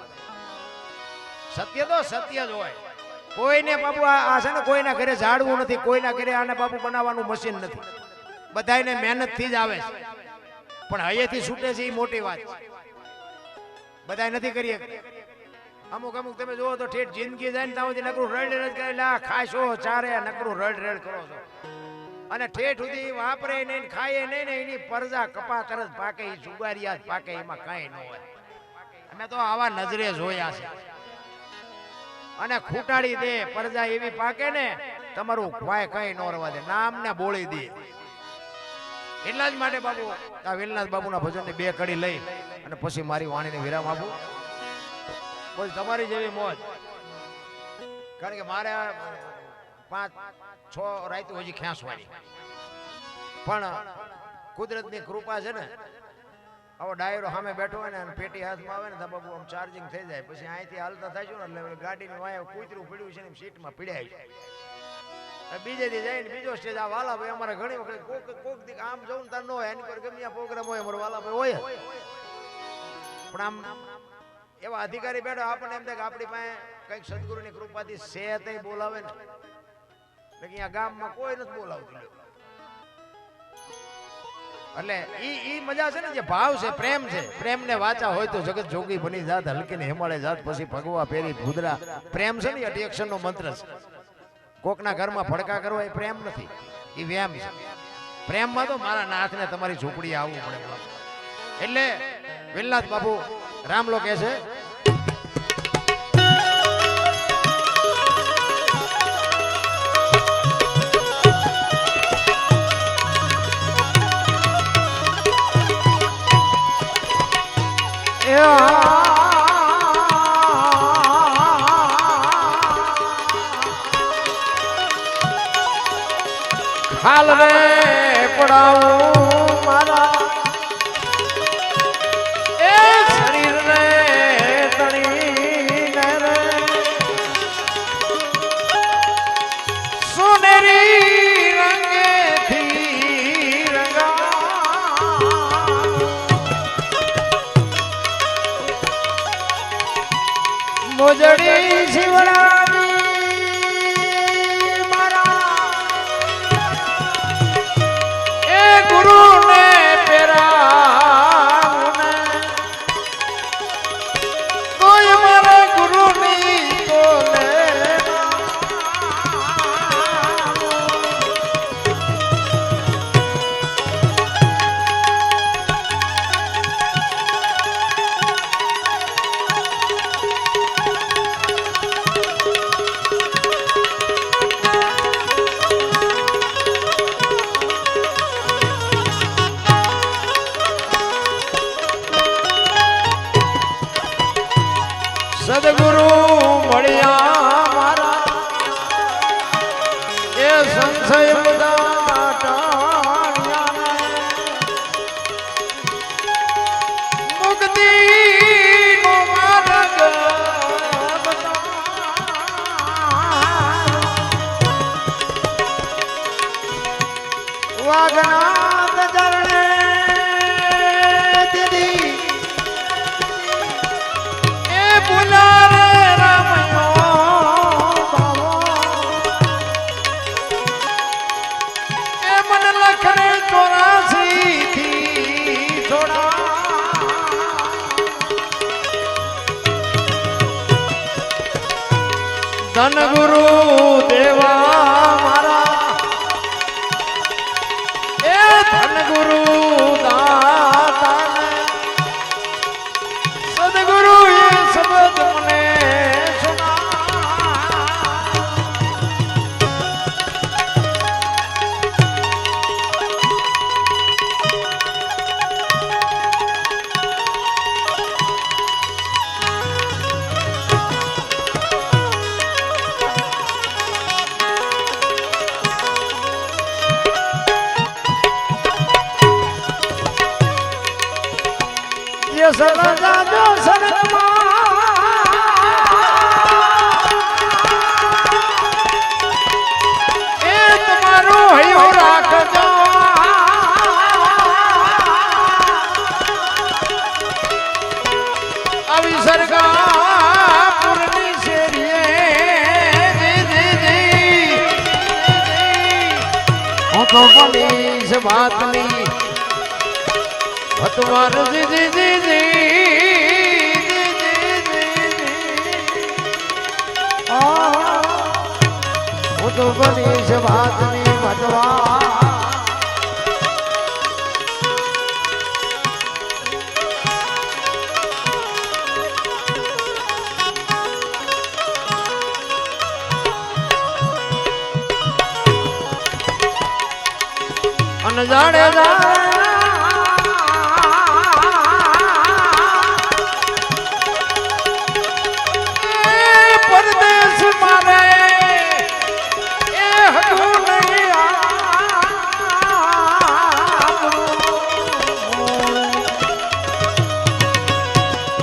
સત્ય તો સત્ય જ હોય કોઈને બાપુ આ છે ને કોઈના ઘરે ઝાડવું નથી કોઈના ઘરે આને બાપુ બનાવવાનું મશીન નથી બધાને મહેનત થી જ આવે છે પણ હૈયેથી છૂટે છે એ મોટી વાત બધાય નથી કરીએ અમુક તમે જોવો તો ઠેઠ જિંદગી જાય ને ત્યાં સુધી નકરું રડ રડ કરેલા ખાશો ચારે નકરું રડ રડ કરો છો અને ઠેઠ સુધી વાપરે નહીં ખાય નહીં ને એની પરજા કપા તરત પાકે એ જુગારિયા જ પાકે એમાં કાંઈ ન હોય અમે તો આવા નજરે જોયા છે અને ખૂટાડી દે પરજા એવી પાકે ને તમારું ભાઈ કઈ ન રવા દે નામ ને બોળી દે એટલા જ માટે બાપુ આ વેલનાથ બાપુના ભજનની 2 કડી લઈ અને પછી મારી વાણીને વિરામ આપું પછી તમારી જેવી મોજ કારણ કે મારે 5-6 રાત હજી ખેંચવાની પણ કુદરતની કૃપા છે ને આવો ડાયરો સામે બેઠો હોય ને પેટી હાથમાં આવે ને તો બાબુ આમ ચાર્જિંગ થઈ જાય પછી અહીંથી હાલતા થાય છે ને એટલે ગાડીની વાય કૂતરું પડ્યું છે ને સીટમાં પીડાય છે બીજે દી જઈને બીજો સ્ટેજ આ વાલાભાઈ અમારે ઘણી વખત કોક દી આમ જવું તાર ન હોય એની પર ગમે આ પ્રોગ્રામ હોય અમારો વાલાભાઈ હોય પણ આમ એવા અધિકારી બેઠો આપણને એમ થાય કે આપણી પાસે કંઈક સદગુરુની કૃપાથી છે તે બોલાવે ને એટલે આ ગામમાં કોઈ નથી બોલાવતું એટલે ઈ મજા છે ને જે ભાવ છે પ્રેમ ને વાચા હોય તો જગત જોગી બની જાત હલકી ને હિમાલય જાત પછી ભગવા પેરી ભૂદરા પ્રેમ છે ને 8 એક્શન નો મંત્ર છે કોકના ઘરમાં ફડકા કરવા એ પ્રેમ નથી એ વ્યામ છે પ્રેમમાં તો મારા નાથને તમારી ઝૂંપડી આવવું પડે એટલે વેલનાથ બાપુ રામલો કહે છે હાલ રે પડાવું મારા એ શરીર રે તણી રે સુનેરી રંગે મોજડી શિવડાવી મારા એ ગુરુને પેરાવુને કોઈ મારા ગુરુની તોલે સદગુરુ મળ્યા મારા એ સંશય બધા ટાળ્યા મુક્તિ નો માર્ગ વાગનાથ ચરણે દીદી પુલારે રામયો બાવો એ મન લખને 84 થી છોડા ધન ગુરુ દેવા મારા એ ધન ગુરુ દાતા સદગુરુ શબ્દ મને જે સદા જો સદમાં એ તમારું હૈયું રાખજો આવી સરગાપુરની શેરીએ હું તો બનીશ વાતની ભતવાર હું તો બનીશ વાતની ભતવાર અન જાણે પરદેશ મારે એ હતું નહીં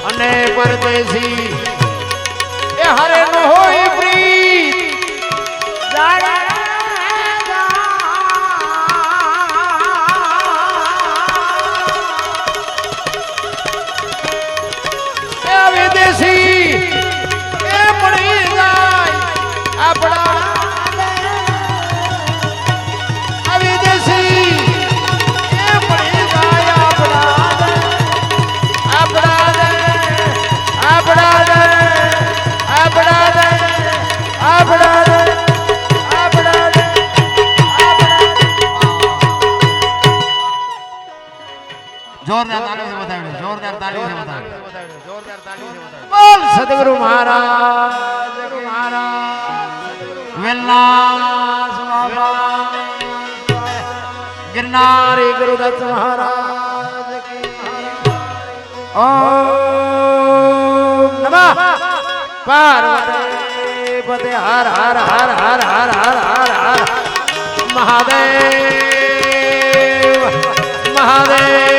અને પરદેશી એ હારે ન હોય પ્રીત જાણે વિદેશી એ મળી જાય આપણા વિદેશી એ મળી જાય આપણા જોરદાર તાળીઓ બતાવ્યો જોરદાર તાળીઓ બતાવ્યો બોલ સદગુરુ મહારાજ વેલ્લાસ બાબા ગિરનારી ગુરુદત્ત મહારાજ કી ઓમ નમઃ પાર્વતી પતે હર હર હર હર હર હર હર હર મહાદેવ મહાદેવ